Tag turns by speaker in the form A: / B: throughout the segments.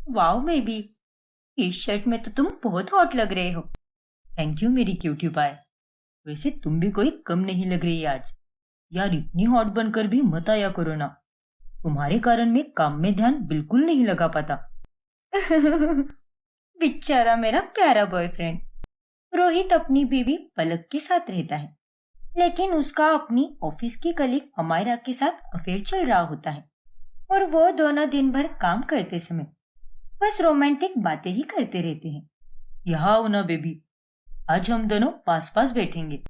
A: Wow baby, इस shirt में तो तुम बहुत हॉट लग रहे हो। थैंक यू मेरी क्यूटी पाए। वैसे तुम भी कोई कम नहीं लग रही आज। यार इतनी हॉट बनकर भी मत आया करो ना। तुम्हारे कारण मैं काम में ध्यान बिल्कुल नहीं लगा पाता। बेचारा मेरा प्यारा बॉयफ्रेंड। रोहित अपनी बीवी पलक के साथ रहता है, लेकिन उसका अपनी ऑफिस की कलीग अमायरा के साथ अफेयर चल रहा होता है और वो दोनों दिन भर काम करते समय बस रोमांटिक बातें ही करते रहते हैं। यहाँ आओ ना बेबी, आज हम दोनों पास पास बैठेंगे।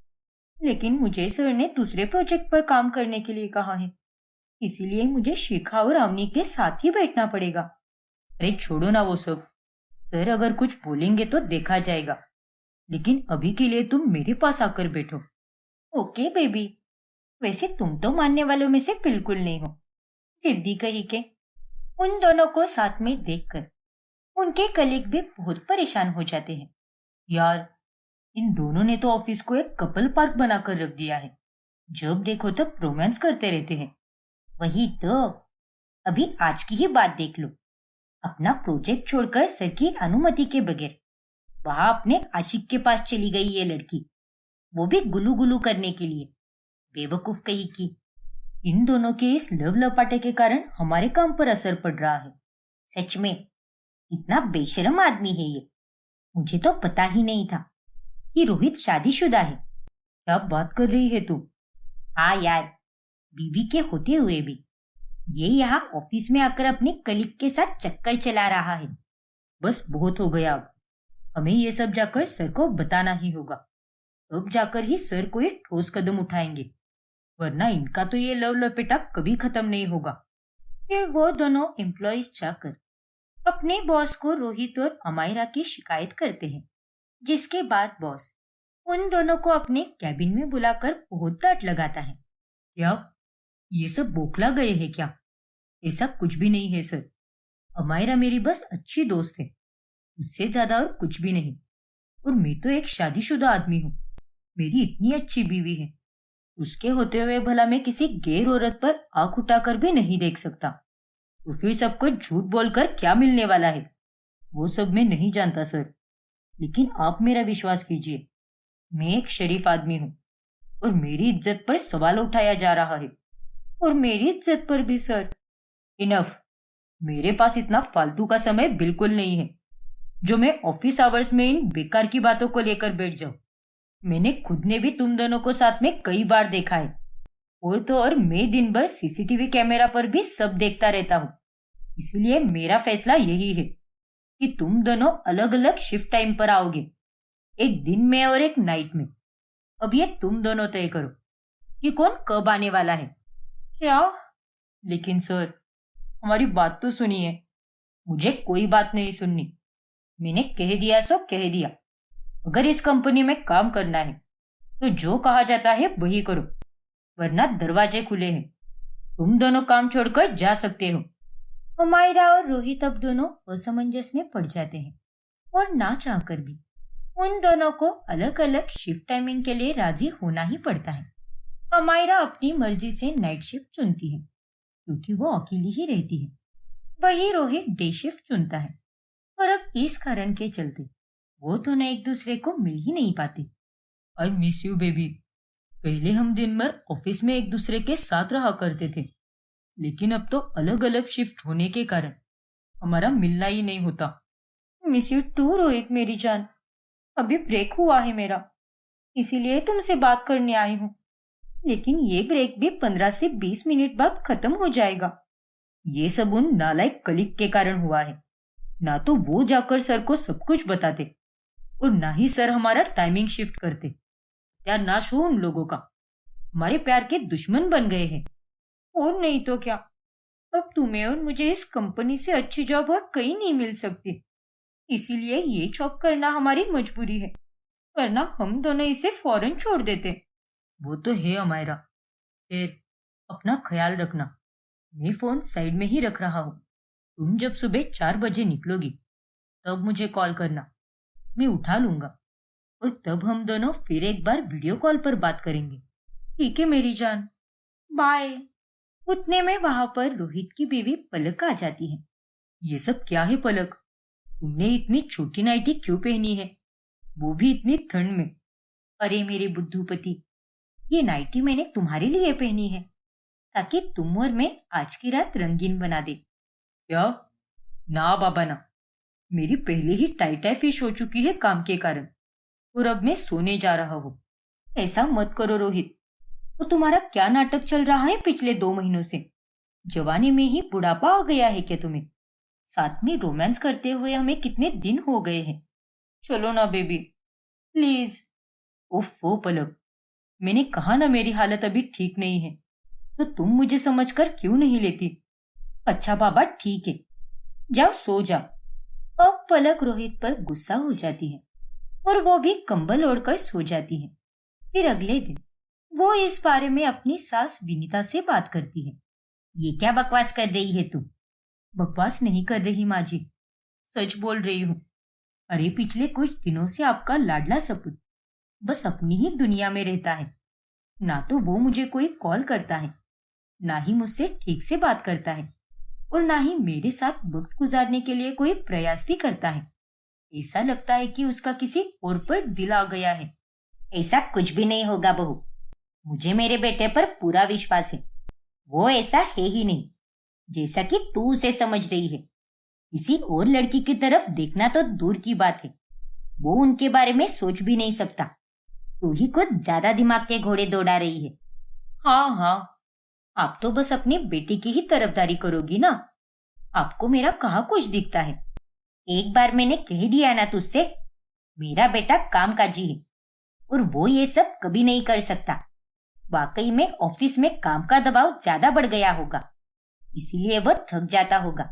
A: लेकिन मुझे सर ने दूसरे प्रोजेक्ट पर काम करने के लिए कहा है, इसीलिए मुझे शिखा और अवनी के साथ ही बैठना पड़ेगा। अरे छोड़ो ना वो सब। सर अगर कुछ बोलेंगे तो देखा जाएगा, लेकिन अभी के लिए तुम मेरे पास आकर बैठो। Okay baby. वैसे तुम तो मानने वालों में से बिल्कुल नहीं हो, जिद्दी कही के। उन दोनों को साथ में देखकर उनके कलीग भी बहुत परेशान हो जाते हैं। यार इन दोनों ने तो ऑफिस को एक कपल पार्क बनाकर रख दिया है। जब देखो तब रोमांस करते रहते हैं। वही तो। अभी आज की ही बात देख लो। अपना प्रोजेक्ट छोड़कर सर की अनुमति के बगैर वहां अपने आशिक के पास चली गई ये लड़की, वो भी गुलू गुलू करने के लिए। बेवकूफ कही की। इन दोनों के इस लव लपाटे के कारण हमारे काम पर असर पड़ रहा है। सच में इतना बेशर्म आदमी है ये। मुझे तो पता ही नहीं था कि रोहित शादीशुदा है। क्या बात कर रही है तू? हाँ यार, बीवी के होते हुए भी ये यहाँ ऑफिस में आकर अपने कलीग के साथ चक्कर चला रहा है। बस बहुत हो गया अब। हमें ये सब जाकर सर को बताना ही होगा। अब जाकर ही सर कोई ठोस कदम उठाएंगे, वरना इनका तो ये लव लपेटा कभी खत्म नहीं होगा। फिर वो दोनों एम्प्लॉइज जाकर अपने बॉस को रोहित और अमायरा की शिकायत करते हैं, जिसके बाद बॉस उन दोनों को अपने कैबिन में बुलाकर बहुत डांट लगाता है। क्या ये सब बौखला गए हैं क्या? ऐसा कुछ भी नहीं है सर। अमायरा मेरी बस अच्छी दोस्त है, उससे ज्यादा और कुछ भी नहीं। और मैं तो एक शादीशुदा आदमी हूँ। मेरी इतनी अच्छी बीवी है, उसके होते हुए भला मैं किसी गैर औरत पर आंख उठाकर भी नहीं देख सकता। तो फिर सबको झूठ बोलकर क्या मिलने वाला है? वो सब मैं नहीं जानता सर, लेकिन आप मेरा विश्वास कीजिए। मैं एक शरीफ आदमी हूँ और मेरी इज्जत पर सवाल उठाया जा रहा है। और मेरी इज्जत पर भी सर। इनफ। मेरे पास इतना फालतू का समय बिल्कुल नहीं है जो मैं ऑफिस आवर्स में इन बेकार की बातों को लेकर बैठ जाऊं। मैंने खुद ने भी तुम दोनों को साथ में कई बार देखा है। और तो और मैं दिन भर सीसीटीवी कैमरा पर भी सब देखता रहता हूँ। इसलिए मेरा फैसला यही है कि तुम दोनों अलग अलग शिफ्ट टाइम पर आओगे, एक दिन में और एक नाइट में। अब ये तुम दोनों तय करो कि कौन कब आने वाला है। क्या? लेकिन सर, हमारी बात तो सुनिए। मुझे कोई बात नहीं सुननी। मैंने कह दिया सो कह दिया। अगर इस कंपनी में काम करना है तो जो कहा जाता है वही करो, वरना दरवाजे खुले हैं। तुम दोनों काम छोड़कर जा सकते हो। हुमायरा और रोहित अब दोनों असमंजस में पड़ जाते हैं और ना चाहकर भी उन दोनों को अलग अलग शिफ्ट टाइमिंग के लिए राजी होना ही पड़ता है। हुमायरा अपनी मर्जी से नाइट शिफ्ट चुनती है क्योंकि वो अकेली ही रहती है। वही रोहित डे शिफ्ट चुनता है और अब इस कारण के चलते वो दोनों एक दूसरे को मिल ही नहीं पाते। I miss you baby. पहले हम दिन भर ऑफिस में एक दूसरे के साथ रहा करते थे, लेकिन अब तो अलग अलग शिफ्ट होने के कारण हमारा मिलना ही नहीं होता। मिस यू टू रोहित मेरी जान। अभी ब्रेक हुआ है मेरा, इसीलिए तुमसे बात करने आई हूँ। लेकिन ये ब्रेक भी 15 से 20 मिनट बाद खत्म हो जाएगा। ये सब उन नालायक कलीग के कारण हुआ है। ना तो वो जाकर सर को सब कुछ बताते और ना ही सर हमारा टाइमिंग शिफ्ट करते। क्या नाश हो उन लोगों का। हमारे प्यार के दुश्मन बन गए हैं। और नहीं तो क्या। अब तुम्हें और मुझे इस कंपनी से अच्छी जॉब और कहीं नहीं मिल सकती, इसीलिए ये जॉब करना हमारी मजबूरी है, वरना हम दोनों इसे फौरन छोड़ देते। वो तो है अमायरा। फिर अपना ख्याल रखना। मैं फोन साइड में ही रख रहा हूँ। तुम जब सुबह 4 बजे निकलोगी तब मुझे कॉल करना, मैं उठा लूंगा और तब हम दोनों फिर एक बार वीडियो कॉल पर बात करेंगे। ठीक है मेरी जान, बाय। उतने में वहां पर रोहित की बीवी पलक आ जाती है ये सब क्या है पलक? तुमने इतनी छोटी नाइटी क्यों पहनी है, वो भी इतनी ठंड में? अरे मेरे बुद्धूपति, ये नाइटी मैंने तुम्हारे लिए पहनी है ताकि तुम और मैं आज की रात रंगीन बना दे। क्या? ना बाबा ना, मेरी पहले ही टाई टाई फिश हो चुकी है काम के कारण, और अब मैं सोने जा रहा हूँ। ऐसा मत करो रोहित। तो तुम्हारा क्या नाटक चल रहा है पिछले 2 महीनों से? जवानी में ही बुढ़ापा आ गया है क्या तुम्हें? साथ में रोमांस करते हुए हमें कितने दिन हो गए हैं। चलो ना बेबी, प्लीज। ओफो पलक, मैंने कहा ना मेरी हालत अभी ठीक नहीं है, तो तुम मुझे समझकर क्यों नहीं लेती? अच्छा बाबा ठीक है, जाओ सो जाओ। अब पलक रोहित पर गुस्सा हो जाती है और वो भी कंबल ओढ़कर सो जाती है। फिर अगले दिन वो इस बारे में अपनी सास विनीता से बात करती है। ये क्या बकवास कर रही है तू? बकवास नहीं कर रही माँ जी, सच बोल रही हूँ। अरे पिछले कुछ दिनों से आपका लाडला सपूत बस अपनी ही दुनिया में रहता है। ना तो वो मुझे कोई कॉल करता है, ना ही मुझसे ठीक से बात करता है, और ना ही मेरे साथ वक्त गुजारने के लिए कोई प्रयास भी करता है। ऐसा लगता है कि उसका किसी और पर दिल आ गया है। ऐसा कुछ भी नहीं होगा बहू, मुझे मेरे बेटे पर पूरा विश्वास है। वो ऐसा है ही नहीं जैसा कि तू उसे समझ रही है। किसी और लड़की की तरफ देखना तो दूर की बात है, वो उनके बारे में सोच भी नहीं सकता। तू ही कुछ ज्यादा दिमाग के घोड़े दौड़ा रही है। हाँ हाँ, आप तो बस अपनी बेटी की ही तरफदारी करोगी ना। आपको मेरा कहाँ कुछ दिखता है? एक बार मैंने कह दिया ना तुझसे, मेरा बेटा कामकाजी है और वो ये सब कभी नहीं कर सकता। वाकई में ऑफिस में काम का दबाव ज्यादा बढ़ गया होगा, इसीलिए वह थक जाता होगा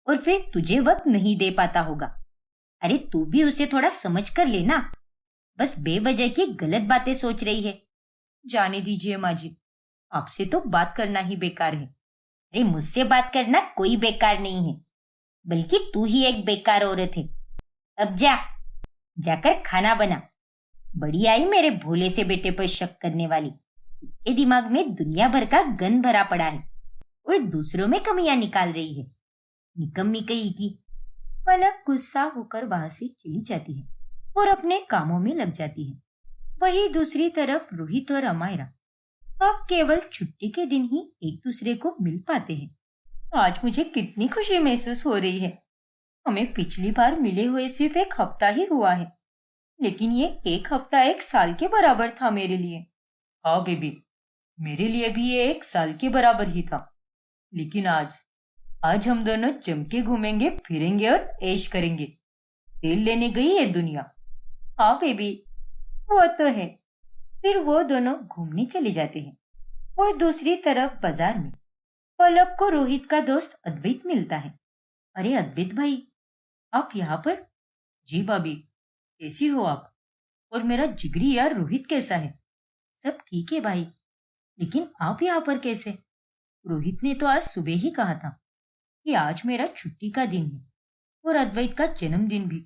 A: और फिर तुझे वक्त नहीं दे पाता होगा। अरे तू भी उसे थोड़ा समझ कर लेना, बस बेवजह की गलत बातें सोच रही है। जाने दीजिए माँ जी, आपसे तो बात करना ही बेकार है। अरे मुझसे बात करना कोई बेकार नहीं है, बल्कि तू ही एक बेकार औरत है। अब जा, जाकर खाना बना। बड़ी आई मेरे भोले से बेटे पर शक करने वाली। इसके दिमाग में दुनिया भर का गंद भरा पड़ा है और दूसरों में कमियां निकाल रही है। निकम्मी कहीं की। पलक गुस्सा होकर वहां से चली जाती है और अपने कामों में लग जाती है। वही दूसरी तरफ रोहित और अमायरा अब केवल छुट्टी के दिन ही एक दूसरे को मिल पाते हैं। आज मुझे कितनी खुशी महसूस हो रही है। हमें पिछली बार मिले हुए सिर्फ एक हफ्ता ही हुआ है, लेकिन ये एक हफ्ता 1 साल के बराबर था मेरे लिए। हाँ बेबी, मेरे लिए भी ये 1 साल के बराबर ही था। लेकिन आज हम दोनों जम के घूमेंगे फिरेंगे और ऐश करेंगे। तेल लेने गई है दुनिया। हाँ बेबी, वो तो है। फिर वो दोनों घूमने चले जाते हैं और दूसरी तरफ बाजार में पलक को रोहित का दोस्त अद्वैत मिलता है। अरे अद्वैत भाई, आप यहाँ पर? जी भाभी, कैसी हो आप? और मेरा जिगरी यार रोहित कैसा है? सब ठीक है भाई, लेकिन आप यहाँ पर कैसे? रोहित ने तो आज सुबह ही कहा था कि आज मेरा छुट्टी का दिन है और अद्वैत का जन्मदिन भी,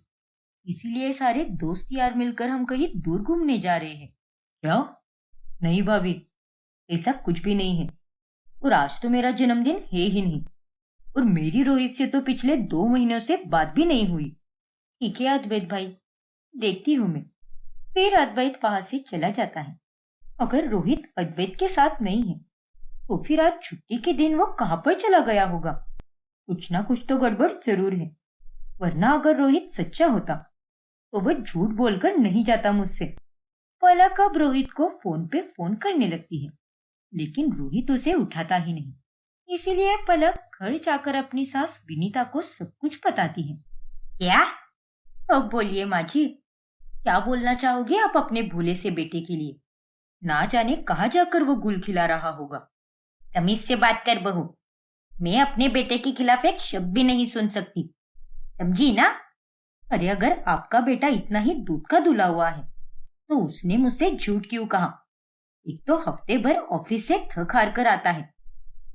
A: इसीलिए सारे दोस्त यार मिलकर हम कहीं दूर घूमने जा रहे हैं। क्या? नहीं भाभी, ऐसा कुछ भी नहीं है, और आज तो मेरा जन्मदिन है ही नहीं, और मेरी रोहित से तो पिछले 2 महीनों से बात भी नहीं हुई। ठीक है अद्वैत भाई, देखती हूँ मैं। फिर अद्वैत वहां से चला जाता है। अगर रोहित अद्वैत के साथ नहीं है तो फिर आज छुट्टी के दिन वो कहाँ पर चला गया होगा? कुछ ना कुछ तो गड़बड़ जरूर है, वरना अगर रोहित सच्चा होता तो वह झूठ बोलकर नहीं जाता मुझसे। पलक अब रोहित को फोन पे फोन करने लगती है, लेकिन रोहित उसे उठाता ही नहीं। इसीलिए पलक घर जाकर अपनी सास विनीता को सब कुछ बताती है। क्या? अब बोलिए माँ जी, क्या बोलना चाहोगे आप अपने भोले से बेटे के लिए? ना जाने कहाँ जाकर वो गुल खिला रहा होगा। तमीज से बात कर बहू, मैं अपने बेटे के खिलाफ एक शब्द भी नहीं सुन सकती, समझी ना? अरे अगर आपका बेटा इतना ही दूध का धुला हुआ है तो उसने मुझसे झूठ क्यों कहा? एक तो हफ्ते भर ऑफिस से थक हार कर आता है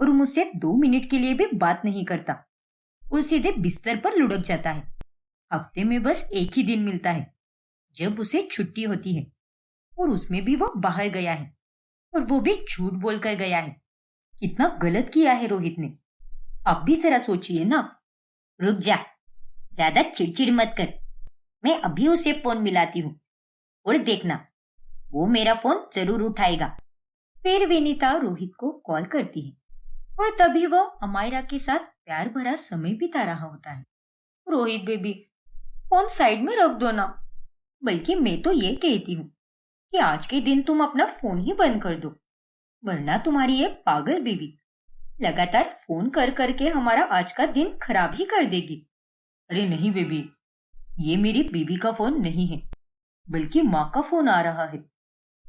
A: और मुझसे 2 मिनट के लिए भी बात नहीं करता और सीधे बिस्तर पर लुढ़क जाता है। हफ्ते में बस एक ही दिन मिलता है जब उसे छुट्टी होती है, और उसमें भी वो बाहर गया है, और वो भी झूठ बोलकर गया है। कितना गलत किया है रोहित ने। आप भी जरा सोचिए ना। रुक जा, ज्यादा चिड़चिड़ मत कर। मैं अभी उसे फोन मिलाती हूँ और देखना, वो मेरा फोन जरूर उठाएगा। फिर विनीता रोहित को कॉल करती है और तभी वो अमायरा के साथ प्यार भरा समय बिता रहा होता है। रोहित बेबी, फोन साइड में रख दो ना। बल्कि मैं तो ये कहती हूँ कि आज के दिन तुम अपना फोन ही बंद कर दो, वरना तुम्हारी ये पागल बेबी लगातार फोन कर करके हमारा आज का दिन खराब ही कर देगी। अरे नहीं बेबी, ये मेरी बेबी का फोन नहीं है, बल्कि माँ का फोन आ रहा है।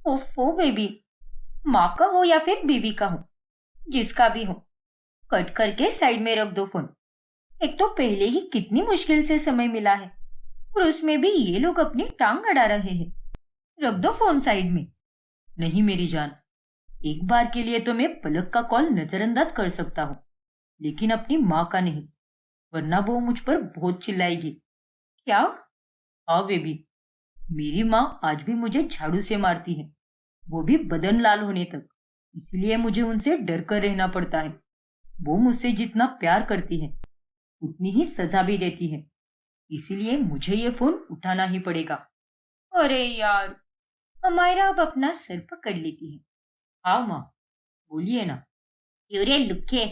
A: ओफो बेबी, माँ का हो या फिर बीवी का हो, जिसका भी हो, कट करके साइड में रख दो फोन। एक तो पहले ही कितनी मुश्किल से समय मिला है और उसमें भी ये लोग अपनी टांग अड़ा रहे हैं। रख दो फोन साइड में। नहीं मेरी जान, एक बार के लिए तो मैं पलक का कॉल नजरअंदाज कर सकता हूँ, लेकिन अपनी माँ का नहीं, वरना वो मुझ पर बहुत चिल्लाएगी। क्या? हाँ बेबी, मेरी माँ आज भी मुझे झाड़ू से मारती है, वो भी बदन लाल होने तक। इसलिए मुझे उनसे डर कर रहना पड़ता है। वो मुझसे जितना प्यार करती है उतनी ही सजा भी देती है, इसीलिए मुझे ये फोन उठाना ही पड़ेगा। अरे यार, अमायरा अब अपना सर पकड़ लेती है। हाँ माँ, बोलिए ना। क्यों रे लुखे,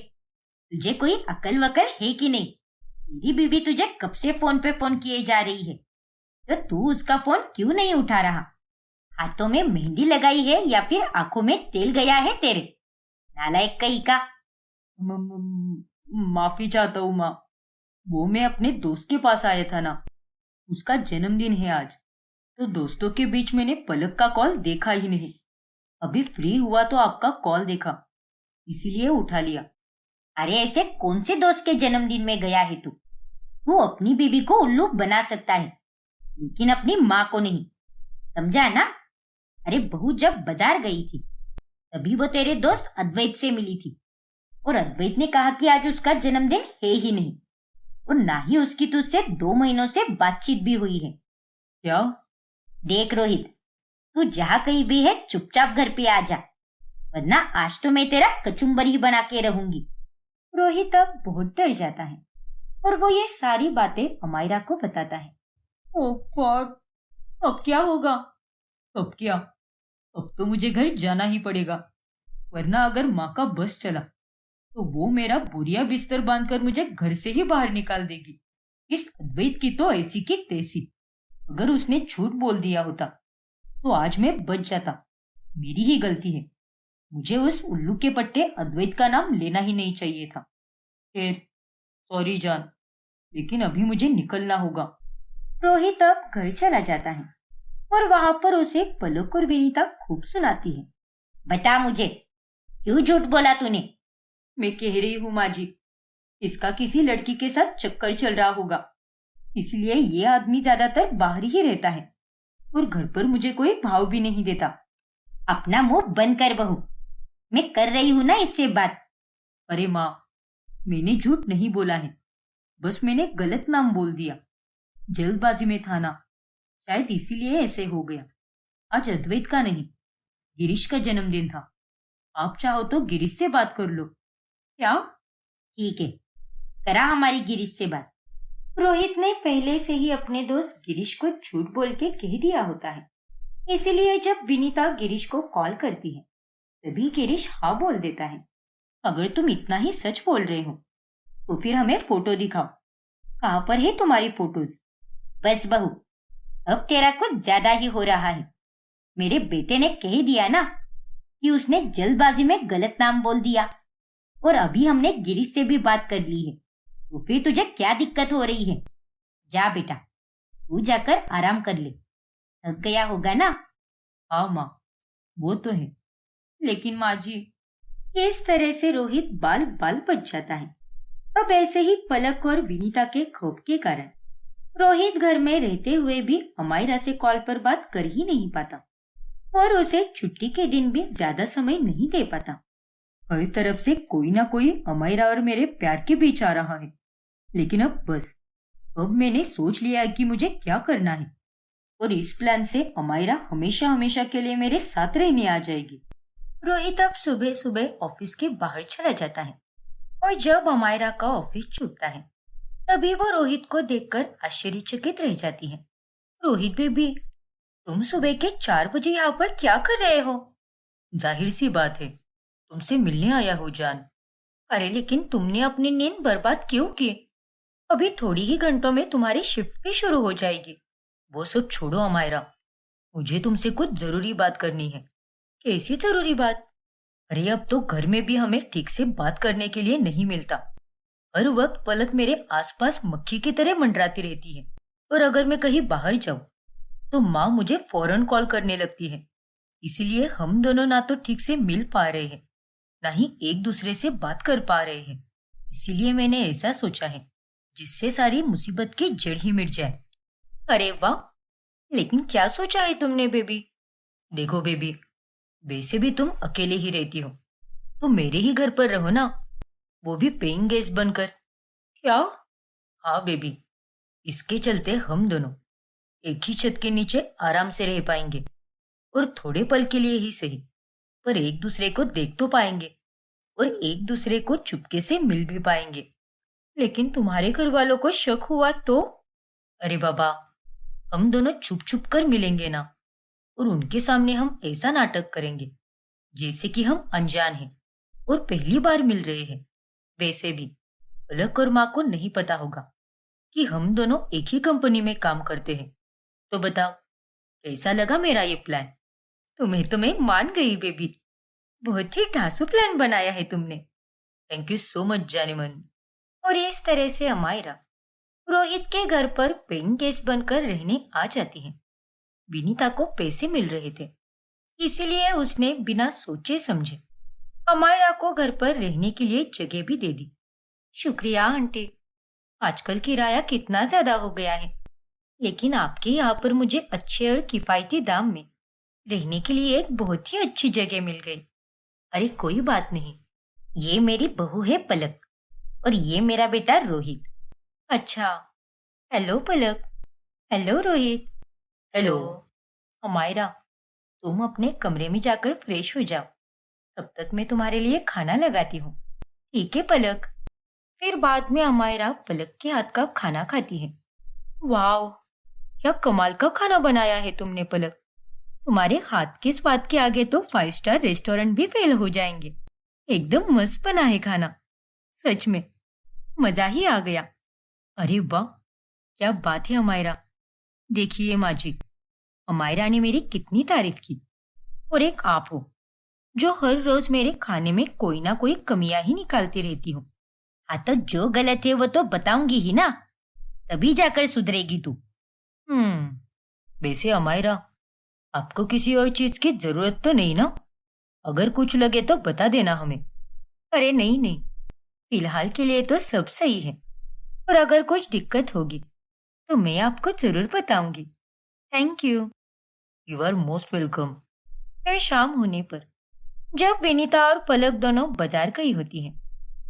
A: तुझे कोई अकल वकल है कि नहीं? तेरी बीवी तुझे कब से फोन पे फोन किए जा रही है, तो तू उसका फोन क्यों नहीं उठा रहा? हाथों में मेहंदी लगाई है या फिर आंखों में तेल गया है तेरे? नालायक कहीं का। माफी चाहता हूँ माँ, वो मैं अपने दोस्त के पास आया था ना, उसका जन्मदिन है आज, तो दोस्तों के बीच मैंने पलक का कॉल देखा ही नहीं। अभी फ्री हुआ तो आपका कॉल देखा, इसीलिए उठा लिया। अरे ऐसे कौन से दोस्त के जन्मदिन में गया है तू? तू अपनी बीबी को उल्लू बना सकता है, लेकिन अपनी माँ को नहीं, समझा ना? अरे बहू जब बाजार गई थी तभी वो तेरे दोस्त अद्वैत से मिली थी और अद्वैत ने कहा कि आज उसका जन्मदिन है ही नहीं और ना ही उसकी तुझसे 2 महीनों से बातचीत भी हुई है। क्या? देख रोहित, तू जहाँ कहीं भी है चुपचाप घर पे आ जा, वरना आज तो मैं तेरा कचुम्बर ही बना के रहूंगी। रोहित अब बहुत डर जाता है और वो ये सारी बातें अमायरा को बताता है। ओह गॉड, अब क्या होगा? अब क्या, अब तो मुझे घर जाना ही पड़ेगा, वरना अगर माँ का बस चला तो वो मेरा बोरिया बिस्तर बांधकर मुझे घर से ही बाहर निकाल देगी। इस अद्वैत की तो ऐसी की तैसी। अगर उसने झूठ बोल दिया होता तो आज मैं बच जाता। मेरी ही गलती है, मुझे उस उल्लू के पट्टे अद्वैत का नाम लेना ही नहीं चाहिए था। खैर, सॉरी जान, लेकिन अभी मुझे निकलना होगा। रोहित अब घर चला जाता है और वहां पर उसे पलक और विनीता खूब सुनाती है। बता मुझे, क्यों झूठ बोला तूने? मैं कह रही हूँ माँ जी, इसका किसी लड़की के साथ चक्कर चल रहा होगा, इसलिए ये आदमी ज्यादातर बाहर ही रहता है और घर पर मुझे कोई भाव भी नहीं देता। अपना मुंह बंद कर बहू, मैं कर रही हूँ ना इससे बात। अरे माँ, मैंने झूठ नहीं बोला है, बस मैंने गलत नाम बोल दिया, जल्दबाजी में था ना, शायद इसीलिए ऐसे हो गया। आज अद्वैत का नहीं, गिरीश का जन्मदिन था। आप चाहो तो गिरीश से बात कर लो। क्या? ठीक है, करा हमारी गिरीश से बात। रोहित ने पहले से ही अपने दोस्त गिरीश को झूठ बोल के कह दिया होता है, इसीलिए जब विनीता गिरीश को कॉल करती है तभी गिरीश हाँ बोल देता है। अगर तुम इतना ही सच बोल रहे हो तो फिर हमें फोटो दिखाओ, कहाँ पर है तुम्हारी फोटोज? बस बहू, अब तेरा कुछ ज्यादा ही हो रहा है। मेरे बेटे ने कह दिया ना कि उसने जल्दबाजी में गलत नाम बोल दिया, और अभी हमने गिरीश से भी बात कर ली है, तो फिर तुझे क्या दिक्कत हो रही है? जा बेटा, तू जाकर आराम कर ले, थक गया होगा ना। हाँ माँ, वो तो है, लेकिन माँ जी। इस तरह से रोहित बाल बाल बच जाता है। अब ऐसे ही पलक और विनीता के खौफ के कारण रोहित घर में रहते हुए भी अमायरा से कॉल पर बात कर ही नहीं पाता और उसे छुट्टी के दिन भी ज्यादा समय नहीं दे पाता। हर तरफ से कोई ना कोई अमायरा और मेरे प्यार के बीच आ रहा है, लेकिन अब बस, अब मैंने सोच लिया है कि मुझे क्या करना है और इस प्लान से अमायरा हमेशा हमेशा के लिए मेरे साथ रहने आ जाएगी। रोहित अब सुबह सुबह ऑफिस के बाहर चला जाता है और जब अमायरा का ऑफिस छूटता है तभी वो रोहित को देखकर आश्चर्यचकित रह जाती है। रोहित बेबी, तुम सुबह के 4 बजे यहाँ पर क्या कर रहे हो? जाहिर सी बात है, तुमसे मिलने आया हूँ जान। अरे लेकिन तुमने अपनी नींद बर्बाद क्यों की? अभी थोड़ी ही घंटों में तुम्हारी शिफ्ट भी शुरू हो जाएगी। वो सब छोड़ो अमायरा, मुझे तुमसे कुछ जरूरी बात करनी है। कैसी जरूरी बात? अरे अब तो घर में भी हमें ठीक से बात करने के लिए नहीं मिलता। हर वक्त पलक मेरे आसपास मक्खी की तरह मंडराती रहती है, और अगर मैं कहीं बाहर जाऊं तो माँ मुझे फौरन कॉल करने लगती है। इसीलिए हम दोनों ना तो ठीक से मिल पा रहे हैं, ना ही एक दूसरे से बात कर पा रहे हैं। इसीलिए मैंने ऐसा सोचा है जिससे सारी मुसीबत की जड़ ही मिट जाए। अरे वाह, लेकिन क्या सोचा है तुमने बेबी? देखो बेबी, वैसे भी तुम अकेले ही रहती हो, तो मेरे ही घर पर रहो ना, वो भी पेइंग गेस्ट बनकर। क्या? हाँ बेबी, इसके चलते हम दोनों एक ही छत के नीचे आराम से रह पाएंगे, और थोड़े पल के लिए ही सही, पर एक दूसरे को देख तो पाएंगे और एक दूसरे को चुपके से मिल भी पाएंगे। लेकिन तुम्हारे घर वालों को शक हुआ तो? अरे बाबा, हम दोनों छुप छुप कर मिलेंगे ना, और उनके सामने हम ऐसा नाटक करेंगे जैसे कि हम अनजान हैं और पहली बार मिल रहे हैं। वैसे भी पलक और माँ को नहीं पता होगा कि हम दोनों एक ही कंपनी में काम करते हैं। तो बताओ, कैसा लगा मेरा ये प्लान? तुम्हें मान गई बेबी। बहुत ही ढांसू प्लान बनाया है तुमने। थैंक यू सो मच जाने मन। और इस तरह से अमायरा रोहित के घर पर पेइंग गेस्ट बनकर रहने आ जाती है। विनीता को पैसे मिल रहे थे, इसीलिए उसने बिना सोचे समझे अमायरा को घर पर रहने के लिए जगह भी दे दी। शुक्रिया आंटी, आजकल किराया कितना ज्यादा हो गया है, लेकिन आपके यहाँ पर मुझे अच्छे और किफायती दाम में रहने के लिए एक बहुत ही अच्छी जगह मिल गई। अरे कोई बात नहीं, ये मेरी बहू है पलक, और ये मेरा बेटा रोहित। अच्छा, हेलो पलक। हेलो रोहित। हेलो। अमायरा, तुम अपने कमरे में जाकर फ्रेश हो जाओ, तब तक मैं तुम्हारे लिए खाना लगाती हूँ। ठीक है पलक। फिर बाद में अमायरा पलक के हाथ का खाना खाती है। वाह, क्या कमाल का खाना बनाया है तुमने पलक। तुम्हारे हाथ के स्वाद के आगे तो 5 स्टार रेस्टोरेंट भी फेल हो जाएंगे। एकदम मस्त बना है खाना, सच में मजा ही आ गया। अरे वाह, क्या बात है अमायरा। देखिए माँ जी, अमायरा ने मेरी कितनी तारीफ की। और एक आप हो जो हर रोज मेरे खाने में कोई ना कोई कमियां ही निकालती रहती हो। हाँ तो जो गलत है वो तो बताऊंगी ही ना, तभी जाकर सुधरेगी तू। वैसे अमायरा, आपको किसी और चीज की जरूरत तो नहीं ना? अगर कुछ लगे तो बता देना हमें। अरे नहीं नहीं, फिलहाल के लिए तो सब सही है, और अगर कुछ दिक्कत होगी तो मैं आपको जरूर बताऊंगी। Thank you. You are most welcome. फिर शाम होने पर जब विनीता और पलक दोनों बाजार गई होती हैं,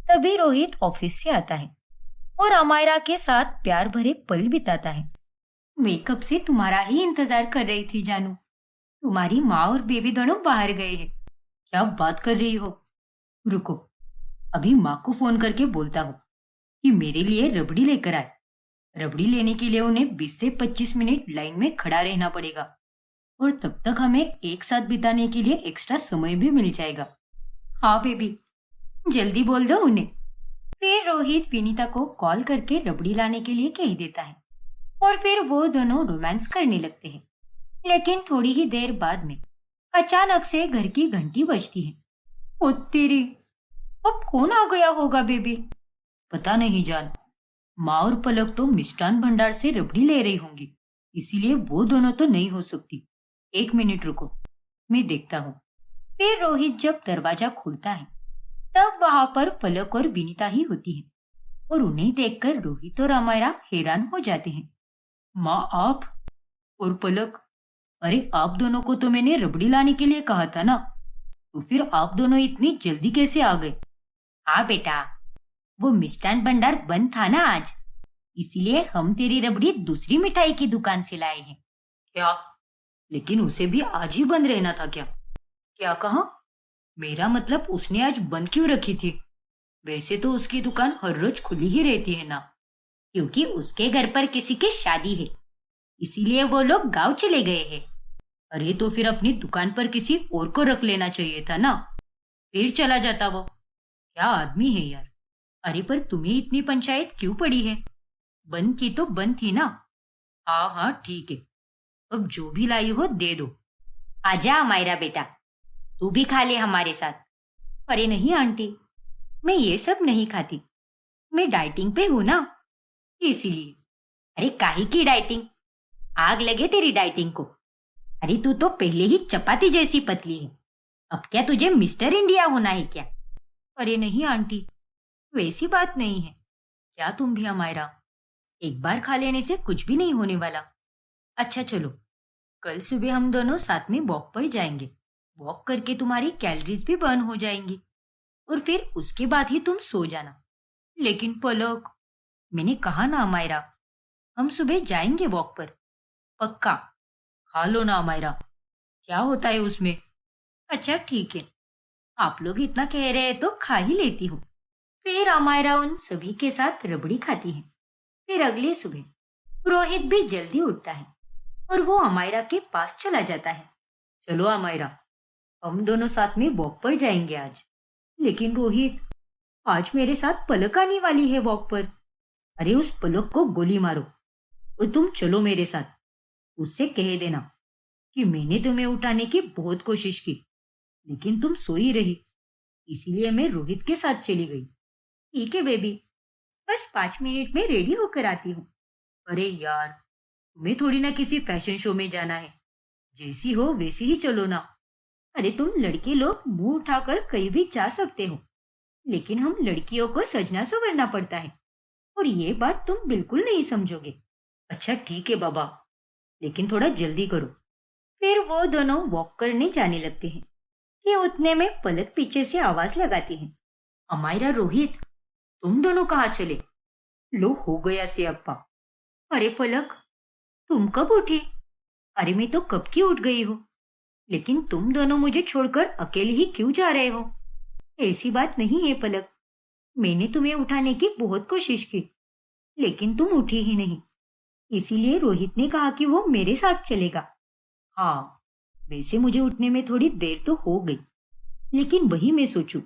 A: तभी रोहित ऑफिस से आता है और अमायरा के साथ प्यार भरे पल बिताता है। मैं कब से तुम्हारा ही इंतजार कर रही थी जानू। तुम्हारी माँ और बेबी दोनों बाहर गए हैं। क्या बात कर रही हो? रुको, अभी माँ को फोन करके बोलता हूँ कि मेरे लिए रबड़ी लेकर आए। रबड़ी लेने के लिए उन्हें 20 से 25 मिनट लाइन में खड़ा रहना पड़ेगा, और तब तक हमें एक साथ बिताने के लिए एक्स्ट्रा समय भी मिल जाएगा। हाँ बेबी, जल्दी बोल दो उन्हें। फिर रोहित विनीता को कॉल करके रबड़ी लाने के लिए कह देता है, और फिर वो दोनों रोमांस करने लगते हैं। लेकिन थोड़ी ही देर बाद में अचानक से घर की घंटी बजती है। ओ तेरी, अब कौन आ गया होगा बेबी? पता नहीं जान, माँ और पलक तो मिष्ठान भंडार से रबड़ी ले रही होंगी, इसीलिए वो दोनों तो नहीं हो सकती। 1 मिनट रुको, मैं देखता हूँ। फिर रोहित जब दरवाजा खोलता है, तब वहां पर पलक और विनीता ही होती है, और उन्हें देखकर रोहित और अमायरा हैरान हो जाते हैं। माँ आप और पलक, अरे आप दोनों को तो मैंने रबड़ी लाने के लिए कहा था ना, तो फिर आप दोनों इतनी जल्दी कैसे आ गए? हाँ बेटा, वो मिष्ठान भंडार बंद था ना आज, इसीलिए हम तेरी रबड़ी दूसरी मिठाई की दुकान से लाए हैं। क्या? लेकिन उसे भी आज ही बंद रहना था क्या? क्या कहा? मेरा मतलब उसने आज बंद क्यों रखी थी? वैसे तो उसकी दुकान हर रोज खुली ही रहती है ना। क्योंकि उसके घर पर किसी की शादी है, इसीलिए वो लोग गांव चले गए हैं। अरे तो फिर अपनी दुकान पर किसी और को रख लेना चाहिए था ना, फिर चला जाता वो। क्या आदमी है यार। अरे पर तुम्हें इतनी पंचायत क्यों पड़ी है? बंद की तो बंद थी ना। हाँ हाँ ठीक है, अब जो भी लाई हो दे दो। आजा मायरा बेटा, तू भी खा ले हमारे साथ। अरे नहीं आंटी, मैं ये सब नहीं खाती, मैं डाइटिंग पे हूं ना, इसीलिए। अरे काहे की डाइटिंग? आग लगे तेरी डाइटिंग को। अरे तू तो पहले ही चपाती जैसी पतली है, अब क्या तुझे मिस्टर इंडिया होना है क्या? अरे नहीं आंटी, वैसी बात नहीं है। क्या तुम भी हमारा, एक बार खा लेने से कुछ भी नहीं होने वाला। अच्छा चलो, कल सुबह हम दोनों साथ में वॉक पर जाएंगे। वॉक करके तुम्हारी कैलोरीज भी बर्न हो जाएंगी और फिर उसके बाद ही तुम सो जाना। लेकिन पलक, मैंने कहा ना अमायरा, हम सुबह जाएंगे वॉक पर, पक्का। खा लो ना अमायरा, क्या होता है उसमें? अच्छा ठीक है, आप लोग इतना कह रहे हैं तो खा ही लेती हूँ। फिर अमायरा उन सभी के साथ रबड़ी खाती है। फिर अगली सुबह रोहित भी जल्दी उठता है और वो अमायरा के पास चला जाता है। चलो अमायरा, हम दोनों साथ में वॉक पर जाएंगे आज। लेकिन रोहित, आज मेरे साथ पलक आने वाली है वॉक पर। अरे उस पलक को गोली मारो और तुम चलो मेरे साथ। उससे कह देना कि मैंने तुम्हें उठाने की बहुत कोशिश की, लेकिन तुम सोई रही, इसीलिए मैं रोहित के साथ चली गई। ठीक है बेबी, बस 5 मिनट में रेडी होकर आती हूँ। अरे यार, तुम्हें थोड़ी ना किसी फैशन शो में जाना है, जैसी हो वैसी ही चलो ना। अरे तुम लड़के लोग मुंह उठाकर कहीं भी जा सकते हो, लेकिन हम लड़कियों को सजना संवरना पड़ता है, और ये बात तुम बिल्कुल नहीं समझोगे। अच्छा ठीक है बाबा, लेकिन थोड़ा जल्दी करो। फिर वो दोनों वॉक करने जाने लगते हैं कि उतने में पलक पीछे से आवाज लगाती है, अमायरा रोहित, तुम दोनों कहाँ चले? लो हो गया से अप्पा। अरे पलक, तुम कब उठी? अरे मैं तो कब की उठ गई हूँ, लेकिन तुम दोनों मुझे छोड़कर अकेले ही क्यों जा रहे हो? ऐसी बात नहीं है पलक, मैंने तुम्हें उठाने की बहुत कोशिश की, लेकिन तुम उठी ही नहीं, इसीलिए रोहित ने कहा कि वो मेरे साथ चलेगा। हाँ, वैसे मुझे उठने में थोड़ी देर तो हो गई, लेकिन वही मैं सोचूं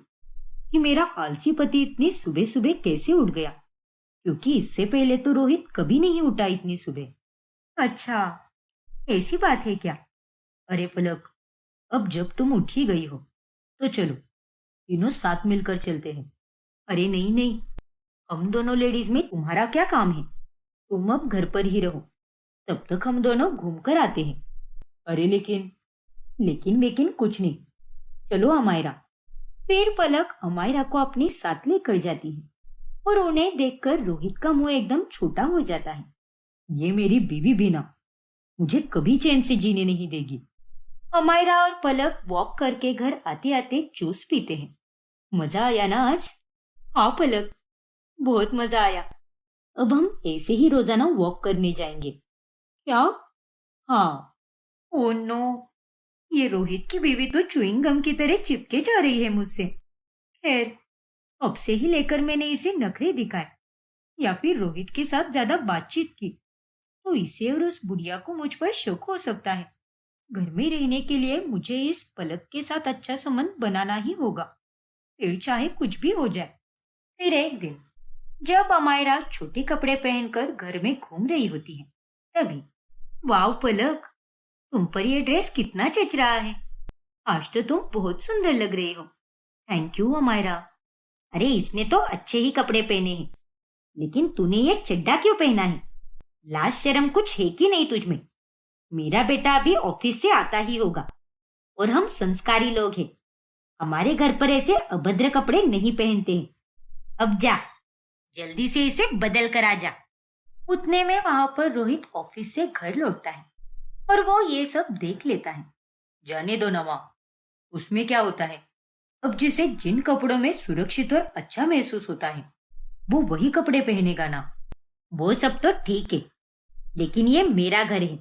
A: कि मेरा आलसी पति इतनी सुबह सुबह कैसे उठ गया, क्योंकि इससे पहले तो रोहित कभी नहीं उठा इतनी सुबह। अच्छा, ऐसी बात है क्या? अरे पलक, अब जब तुम उठ ही गई हो तो चलो तीनों साथ मिलकर चलते हैं। अरे नहीं नहीं, हम दोनों लेडीज में तुम्हारा क्या काम है? तुम अब घर पर ही रहो, तब तक हम दोनों घूम कर आते हैं। अरे लेकिन, लेकिन कुछ नहीं, चलो अमायरा। फिर पलक अमायरा को अपने साथ लेकर जाती है और उन्हें देखकर रोहित का मुंह एकदम छोटा हो जाता है। ये मेरी बीवी भी ना मुझे कभी चैन से जीने नहीं देगी। अमायरा और पलक वॉक करके घर आते आते जूस पीते हैं। मजा आया ना आज? हाँ पलक, बहुत मजा आया। अब हम ऐसे ही रोजाना वॉक करने जाएंगे। क्या? हाँ। ओ नो, ये रोहित की बीवी तो च्युइंग गम की तरह चिपके जा रही है मुझसे। खैर, अब से ही लेकर मैंने इसे नखरे दिखाए या फिर रोहित के साथ ज्यादा बातचीत की तो इसे और उस बुढ़िया को मुझ पर शक हो सकता है। घर में रहने के लिए मुझे इस पलक के साथ अच्छा संबंध बनाना ही होगा, फिर चाहे कुछ भी हो जाए। फिर एक दिन जब अमायरा छोटे कपड़े पहनकर घर में घूम रही होती है, तभी, वाह पलक, तुम पर यह ड्रेस कितना जच रहा है। आज तो तुम बहुत सुंदर लग रही हो। Thank you Amayra. अरे इसने तो अच्छे ही कपड़े पहने हैं, लेकिन तूने ये चड्डा क्यों पहना है? लाज शर्म कुछ है कि नहीं तुझ में? मेरा बेटा अभी ऑफिस से आता ही होगा और हम संस्कारी लोग हैं, हमारे घर पर ऐसे अभद्र कपड़े नहीं पहनते हैं। अब जा, जल्दी से इसे बदल कर आ जा। उतने में वहां पर रोहित ऑफिस से घर लौटता है और वो ये सब देख लेता है। जाने दो ना माँ, उसमें क्या होता है? अब जिसे जिन कपड़ों में सुरक्षित और अच्छा महसूस होता है वो वही कपड़े पहनेगा ना। वो सब तो ठीक है, लेकिन ये मेरा घर है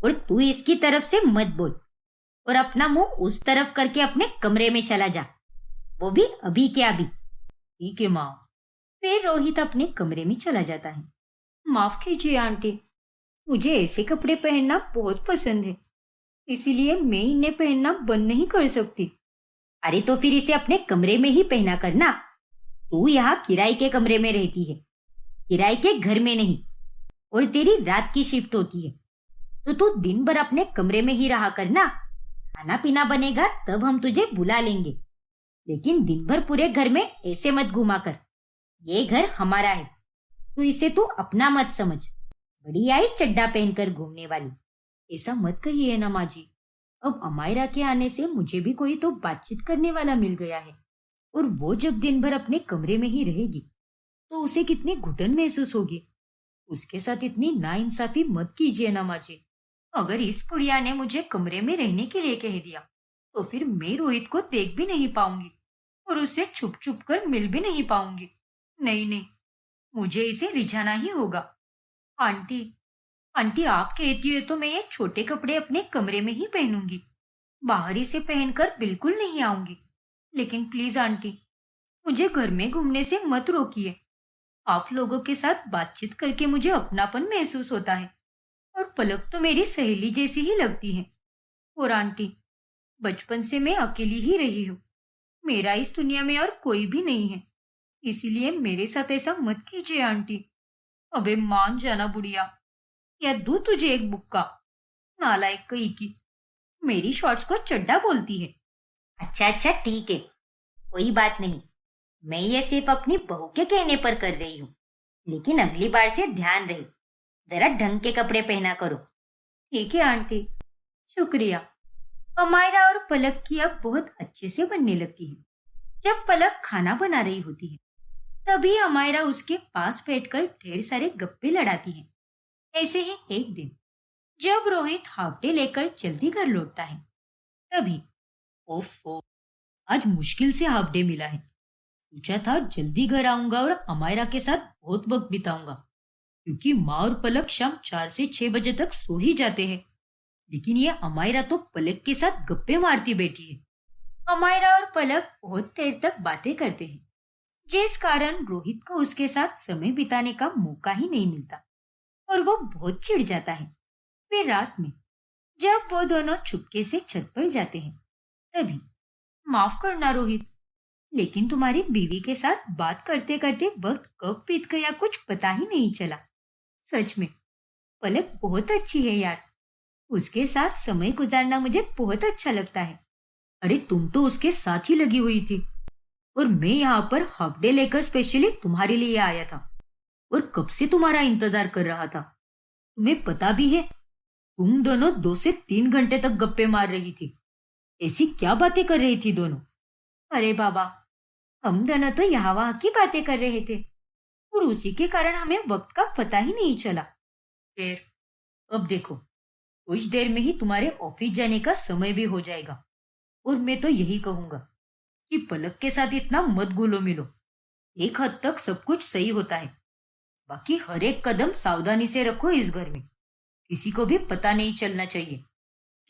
A: और तू इसकी तरफ से मत बोल और अपना मुंह उस तरफ करके अपने कमरे में चला जा, वो भी अभी के अभी। ठीक है माँ। फिर रोहित अपने कमरे में चला जाता है माफ कीजिए आंटी, मुझे ऐसे कपड़े पहनना बहुत पसंद है, इसीलिए मैं इन्हें पहनना बंद नहीं कर सकती। अरे तो फिर इसे अपने कमरे में ही पहना करना। तू यहाँ किराए के कमरे में रहती है, किराए के घर में नहीं। और तेरी रात की शिफ्ट होती है, तो तू दिन भर अपने कमरे में ही रहा करना। खाना पीना बनेगा तब हम तुझे बुला लेंगे, लेकिन दिन भर पूरे घर में ऐसे मत घुमा कर। ये घर हमारा है, तो इसे तू अपना मत समझ। बड़ी आई चड्डा पहनकर घूमने वाली। ऐसा मत कहिए ना माँ जी। अब अमायरा के आने से मुझे भी कोई तो बातचीत करने वाला मिल गया है, और वो जब दिन भर अपने कमरे में ही रहेगी तो उसे कितनी घुटन महसूस होगी। उसके साथ इतनी नाइंसाफी मत कीजिए ना माँ जी। अगर इस बुढ़िया ने मुझे कमरे में रहने के लिए कह दिया तो फिर मैं रोहित को देख भी नहीं पाऊंगी और उससे छुप छुप कर मिल भी नहीं पाऊंगी। नहीं नहीं, मुझे इसे रिझाना ही होगा। आंटी, आंटी आप कहती है तो मैं ये छोटे कपड़े अपने कमरे में ही पहनूंगी, बाहर इसे पहनकर बिल्कुल नहीं आऊंगी। लेकिन प्लीज आंटी, मुझे घर में घूमने से मत रोकिए। आप लोगों के साथ बातचीत करके मुझे अपनापन महसूस होता है, और पलक तो मेरी सहेली जैसी ही लगती है। और आंटी, बचपन से मैं अकेली ही रही हूँ, मेरा इस दुनिया में और कोई भी नहीं है, इसीलिए मेरे साथ ऐसा मत कीजिए आंटी। अबे मान जाना बुढ़िया, या दूं तुझे एक बुक्का। नालायक कहीं की, मेरी शॉर्ट्स को चड्डा बोलती है। अच्छा अच्छा ठीक है, कोई बात नहीं। मैं ये सिर्फ अपनी बहू के कहने पर कर रही हूँ, लेकिन अगली बार से ध्यान रहे, जरा ढंग के कपड़े पहना करो। ठीक है आंटी, शुक्रिया। अमायरा और पलक की अब बहुत अच्छे से बनने लगती है। जब पलक खाना बना रही होती है, तभी अमायरा उसके पास बैठकर ढेर सारे गप्पे लड़ाती है। ऐसे ही एक दिन जब रोहित हाफ डे लेकर जल्दी घर लौटता है, तभी ओफो, आज मुश्किल से हाफ डे मिला है। सोचा था जल्दी घर आऊंगा और अमायरा के साथ बहुत वक्त बिताऊंगा, क्योंकि माँ और पलक शाम 4 से 6 बजे तक सो ही जाते हैं। लेकिन ये अमायरा तो पलक के साथ गप्पे मारती बैठी है। अमायरा और पलक बहुत देर तक बातें करते हैं, जिस कारण रोहित को उसके साथ समय बिताने का मौका ही नहीं मिलता, और वो बहुत चिढ़ जाता है। फिर रात में जब वो दोनों चुपके से छत पर जाते हैं, तभी माफ करना रोहित, लेकिन तुम्हारी बीवी के साथ बात करते करते वक्त कब बीत गया कुछ पता ही नहीं चला। सच में पलक बहुत अच्छी है यार, उसके साथ समय गुजारना मुझे बहुत अच्छा लगता है। अरे तुम तो उसके साथ ही लगी हुई थी, और मैं यहाँ पर हाफ डे लेकर स्पेशली तुम्हारे लिए आया था, और कब से तुम्हारा इंतजार कर रहा था। तुम्हें पता भी है, तुम दोनों 2 से 3 घंटे तक गप्पे मार रही थी। ऐसी क्या बातें कर रही थी दोनों? अरे बाबा, हम दोनों तो यहाँ वहाँ की बातें कर रहे थे, और उसी के कारण हमें वक्त का पता ही नहीं चला। फिर अब देखो, कुछ देर में ही तुम्हारे ऑफिस जाने का समय भी हो जाएगा, और मैं तो यही कहूंगा कि पलक के साथ इतना मत घुलो मिलो। एक हद तक सब कुछ सही होता है, बाकी हर एक कदम सावधानी से रखो। इस घर में किसी को भी पता नहीं चलना चाहिए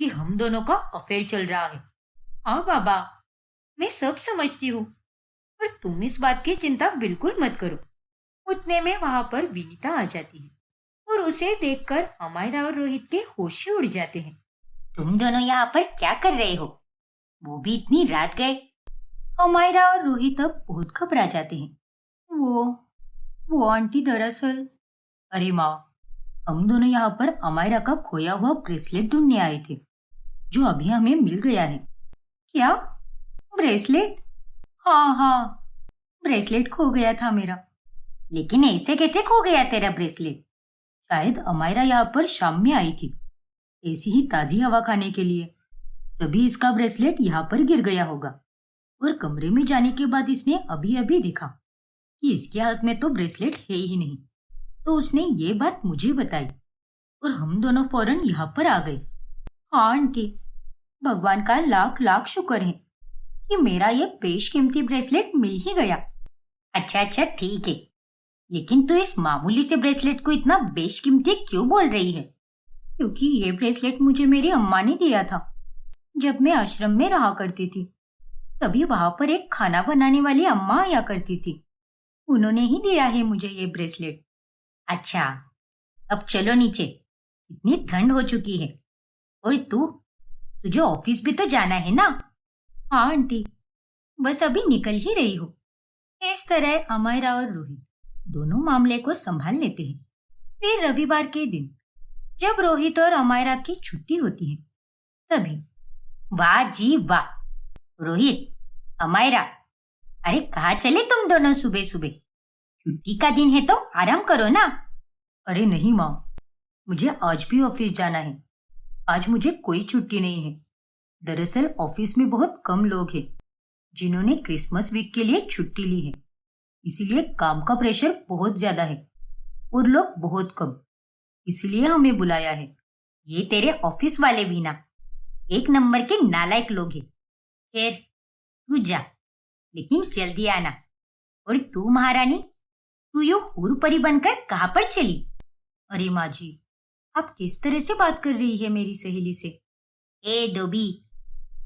A: कि हम दोनों का अफेयर चल रहा है। हाँ बाबा, मैं सब समझती हूँ, पर तुम इस बात की चिंता बिल्कुल मत करो। उतने में वहां पर विनीता आ जाती है, और उसे देखकर अमायरा और रोहित के होश ही उड़ जाते हैं। तुम दोनों यहाँ पर क्या कर रहे हो? वो भी इतनी रात गए? अमायरा और रोहित अब बहुत घबरा जाते हैं। वो आंटी दरअसल, अरे माँ, हम दोनों यहाँ पर अमायरा का खोया हुआ ब्रेसलेट ढूंढने आए थे, जो अभी हमें मिल गया है। क्या ब्रेसलेट? हाँ हाँ, ब्रेसलेट खो गया था मेरा। लेकिन ऐसे कैसे खो गया तेरा ब्रेसलेट? शायद अमायरा यहाँ पर शाम में आई थी, ऐसी ही ताजी हवा खाने के लिए, तभी इसका ब्रेसलेट यहाँ पर गिर गया होगा, और कमरे में जाने के बाद इसने अभी अभी देखा कि इसके हाथ में तो ब्रेसलेट है ही नहीं, तो उसने ये बात मुझे बताई, और हम दोनों फौरन यहाँ पर आ गए। हाँ आंटी, भगवान का लाख लाख शुक्र है कि मेरा ये बेशकीमती ब्रेसलेट मिल ही गया। अच्छा अच्छा ठीक है, लेकिन तू इस मामूली से ब्रेसलेट को इतना बेशकीमती क्यों बोल रही है? क्योंकि ये ब्रेसलेट मुझे मेरी अम्मा ने दिया था जब मैं आश्रम में रहा करती थी। तभी वहां पर एक खाना बनाने वाली अम्मा आया करती थी, उन्होंने ही दिया है मुझे ये ब्रेसलेट। अच्छा, अब चलो नीचे, इतनी ठंड हो चुकी है। और तुझे ऑफिस भी तो जाना है ना? हाँ आंटी, बस अभी निकल ही रही हूँ। इस तरह अमायरा और रोहित दोनों मामले को संभाल लेते हैं। फिर रविवार के दिन जब रोहित और अमायरा की छुट्टी होती है, तभी वाह जी वाह, रोहित, अमायरा, अरे कहाँ चले तुम दोनों सुबह सुबह? छुट्टी का दिन है तो आराम करो ना। अरे नहीं माँ, मुझे आज भी ऑफिस जाना है। आज मुझे कोई छुट्टी नहीं है। दरअसल ऑफिस में बहुत कम लोग हैं जिन्होंने क्रिसमस वीक के लिए छुट्टी ली है, इसीलिए काम का प्रेशर बहुत ज्यादा है और लोग बहुत कम, इसलिए हमें बुलाया है। ये तेरे ऑफिस वाले भी ना एक नंबर के नालायक लोग हैं। खैर, तू जा, लेकिन जल्दी आना। और तू महारानी, तू यूं हूर-परी बनकर कहाँ पर चली? अरे माँ जी, आप किस तरह से बात कर रही है मेरी सहेली से? ए डोबी,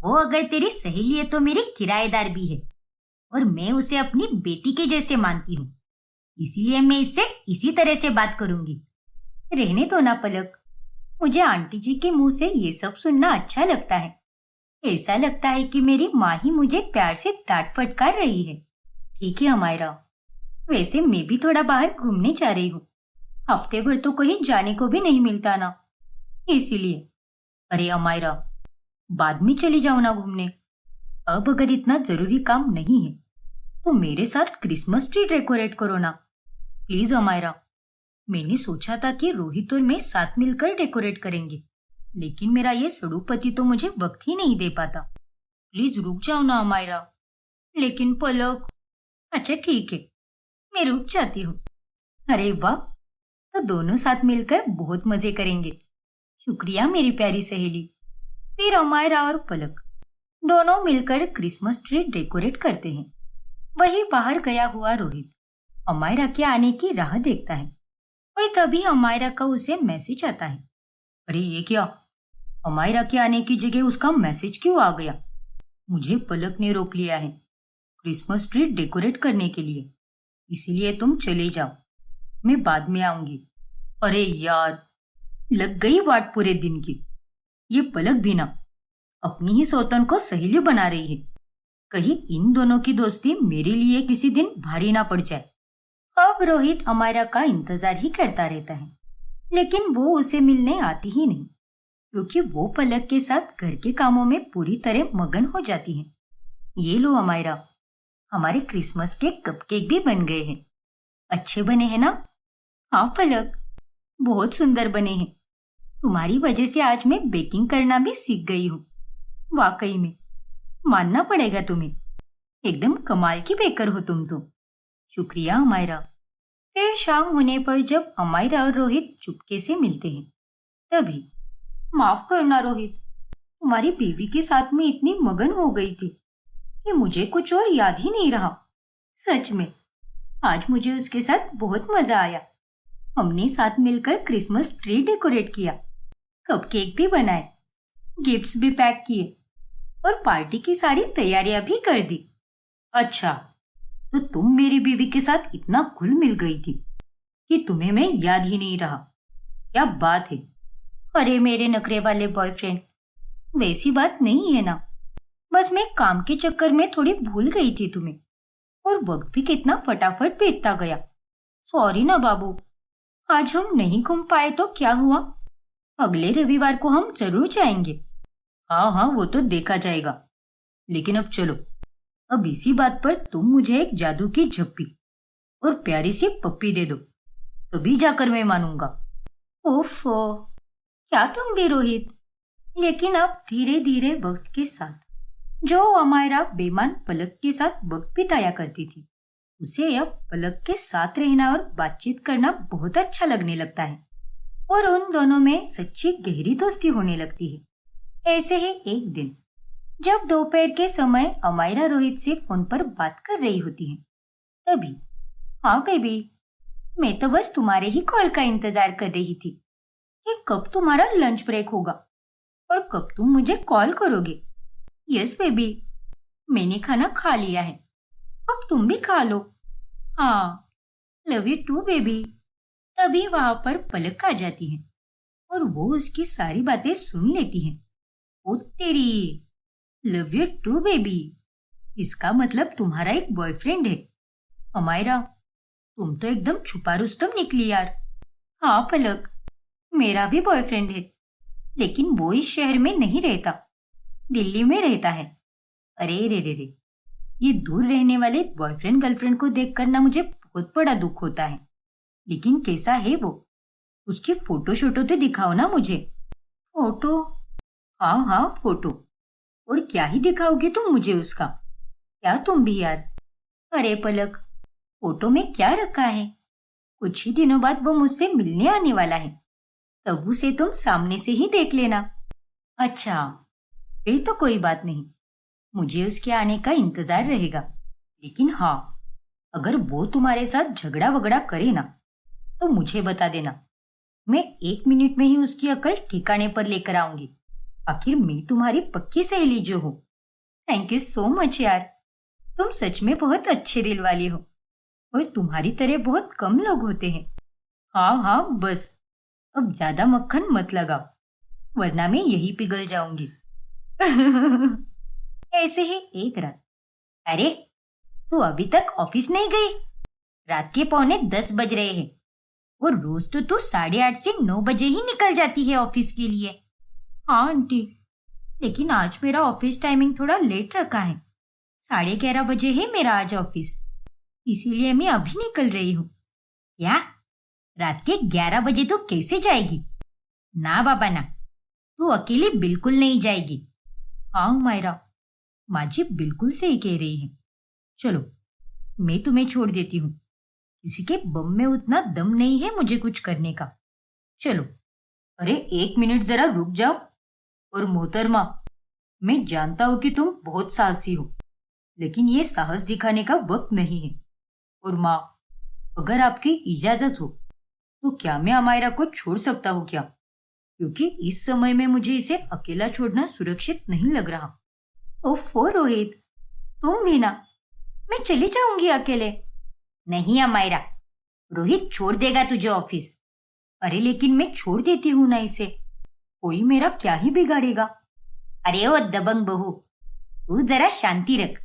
A: वो अगर तेरी सहेली है तो मेरी किराएदार भी है और मैं उसे अपनी बेटी के जैसे मानती हूँ, इसीलिए मैं इससे इसी तरह से बात करूंगी। रहने दो ना पलक, मुझे आंटी जी के मुंह से ये सब सुनना अच्छा लगता है। ऐसा लगता है कि मेरी माँ ही मुझे प्यार से डांट फटकार रही है। ठीक है अमायरा, वैसे मैं भी थोड़ा बाहर घूमने जा रही हूँ। हफ्ते भर तो कहीं जाने को भी नहीं मिलता ना, इसीलिए। अरे अमायरा, बाद में चली जाओ ना घूमने। अब अगर इतना जरूरी काम नहीं है तो मेरे साथ क्रिसमस ट्री डेकोरेट करो ना। प्लीज अमायरा, मैंने सोचा था कि रोहित और मैं साथ मिलकर डेकोरेट करेंगे, लेकिन मेरा ये सड़ू पति तो मुझे वक्त ही नहीं दे पाता। प्लीज रुक जाओ ना अमायरा। लेकिन पलक, अच्छा ठीक है, मैं रुक जाती हूँ। अरे वाह, तो दोनों साथ मिलकर बहुत मजे करेंगे। शुक्रिया मेरी प्यारी सहेली। फिर अमायरा और पलक दोनों मिलकर क्रिसमस ट्री डेकोरेट करते हैं। वही बाहर गया हुआ रोहित अमायरा के आने की राह देखता है और तभी अमायरा का उसे मैसेज आता है। अरे ये क्या, अमायरा के आने की जगह उसका मैसेज क्यों आ गया? मुझे पलक ने रोक लिया है क्रिसमस ट्री डेकोरेट करने के लिए, इसीलिए तुम चले जाओ, मैं बाद में आऊंगी। अरे यार, लग गई वाट पूरे दिन की। ये पलक भी ना अपनी ही सौतन को सहेली बना रही है। कहीं इन दोनों की दोस्ती मेरे लिए किसी दिन भारी ना पड़ जाए। अब रोहित अमायरा का इंतजार ही करता रहता है, लेकिन वो उसे मिलने आती ही नहीं, क्योंकि वो पलक के साथ घर के कामों में पूरी तरह मगन हो जाती है। ये लो अमायरा, हमारे क्रिसमस के कपकेक भी बन गए हैं। अच्छे बने हैं ना? हाँ पलक, बहुत सुंदर बने हैं। तुम्हारी वजह से आज मैं बेकिंग करना भी सीख गई हूँ। वाकई में मानना पड़ेगा तुम्हें, एकदम कमाल की बेकर हो तुम तो। शुक्रिया अमायरा। फिर शाम होने पर जब अमायरा और रोहित चुपके से मिलते हैं, तभी माफ करना रोहित, तुम्हारी बीवी के साथ में इतनी मगन हो गई थी कि मुझे कुछ और याद ही नहीं रहा। सच में आज मुझे उसके साथ बहुत मजा आया। हमने साथ मिलकर क्रिसमस ट्री डेकोरेट किया, कपकेक भी बनाए, गिफ्ट्स भी पैक किए और पार्टी की सारी तैयारियां भी कर दी। अच्छा, तो तुम मेरी बीवी के साथ इतना घुल मिल गई थी कि तुम्हें मैं याद ही नहीं रहा। क्या बात है। अरे मेरे नखरे वाले बॉयफ्रेंड, वैसी बात नहीं है ना, बस मैं काम के चक्कर में थोड़ी भूल गई थी तुम्हें, और वक्त भी कितना फटाफट बीतता गया। सॉरी ना बाबू, आज हम नहीं घूम पाए तो क्या हुआ, अगले रविवार को हम जरूर जाएंगे। हाँ हाँ, वो तो देखा जाएगा। लेकिन अब चलो, अब इसी बात पर तुम मुझे एक जादू की झप्पी और प्यारी सी पप्पी दे दो, तभी जाकर मैं मानूंगा। ओफो, क्या तुम भी रोहित। लेकिन अब धीरे धीरे वक्त के साथ जो अमायरा बेमान पलक के साथ वक्त बिताया करती थी, उसे अब पलक के साथ रहना और बातचीत करना बहुत अच्छा लगने लगता है और उन दोनों में सच्ची गहरी दोस्ती होने लगती है। ऐसे ही एक दिन जब दोपहर के समय अमायरा रोहित से फोन पर बात कर रही होती है, तभी हाँ बेबी, मैं तो बस तुम्हारे ही कॉल का इंतजार कर रही थी कि कब तुम्हारा लंच ब्रेक होगा और कब तुम मुझे कॉल करोगे। यस बेबी, मैंने खाना खा लिया है, अब तुम भी खा लो। हाँ, लव यू टू बेबी। तभी वहां पर पलक आ जाती है और वो उसकी सारी बातें सुन लेती है। ओ तेरी, लव यू टू बेबी, इसका मतलब तुम्हारा एक बॉयफ्रेंड है। हमायरा, तुम तो एकदम छुपा रुस्तम निकली यार। हाँ पलक, मेरा भी बॉयफ्रेंड है, लेकिन वो इस शहर में नहीं रहता, दिल्ली में रहता है। अरे रे रे रे, ये दूर रहने वाले बॉयफ्रेंड गर्लफ्रेंड को देखकर ना मुझे बहुत बड़ा दुख होता है। लेकिन कैसा है वो? उसकी फोटो शोटो तो दिखाओ ना मुझे। फोटो? हाँ हाँ फोटो। और क्या ही दिखाओगे तुम मुझे उसका? क्या तुम भी यार। अरे पलक, फोटो में क्या रखा है? कुछ ही दिनों बाद वो मुझसे मिलने आने वाला है, तब उसे तुम सामने से ही देख लेना। अच्छा, फिर तो कोई बात नहीं, मुझे उसके आने का इंतजार रहेगा। लेकिन हाँ, अगर वो तुम्हारे साथ झगड़ा वगड़ा करे ना, तो मुझे बता देना। मैं 1 मिनट में ही उसकी अकल ठिकाने पर लेकर आऊंगी। आखिर मैं तुम्हारी पक्की सहेली जो हूँ। थैंक यू सो मच यार, तुम सच में बहुत अच्छे दिल वाली हो, और तुम्हारी तरह बहुत कम लोग होते हैं। हाँ हाँ बस, अब ज्यादा मक्खन मत लगाओ, वरना मैं यही पिघल जाऊंगी। ऐसे ही एक रात, अरे तू अभी तक ऑफिस नहीं गई? रात के 9:45 बज रहे हैं और रोज तो तू 8:30 से 9 बजे ही निकल जाती है ऑफिस के लिए। हाँ आंटी, लेकिन आज मेरा ऑफिस टाइमिंग थोड़ा लेट रखा है। 11:30 बजे है मेरा आज ऑफिस, इसीलिए मैं अभी निकल रही हूँ। क्या? रात के 11 बजे तो कैसे जाएगी? ना बाबा ना, तू अकेली बिल्कुल नहीं जाएगी। हाँ मायरा, माँ जी बिल्कुल सही कह रही है। चलो, मैं तुम्हें छोड़ देती हूँ, किसी के बम में उतना दम नहीं है मुझे कुछ करने का। चलो। अरे 1 मिनट जरा रुक जाओ। और मोहतरमा, मैं जानता हूँ कि तुम बहुत साहसी हो, लेकिन ये साहस दिखाने का वक्त नहीं है। और माँ, अगर आपकी इजाजत हो तो क्या मैं अमायरा को छोड़ सकता हूँ क्या? क्योंकि इस समय में मुझे इसे अकेला छोड़ना सुरक्षित नहीं लग रहा। ओफो रोहित, तुम भी ना। मैं चली जाऊंगी अकेले। नहीं अमायरा, रोहित छोड़ देगा तुझे ऑफिस। अरे लेकिन मैं छोड़ देती हूँ ना इसे, कोई मेरा क्या ही बिगाड़ेगा। अरे ओ दबंग बहू, तू जरा शांति रख।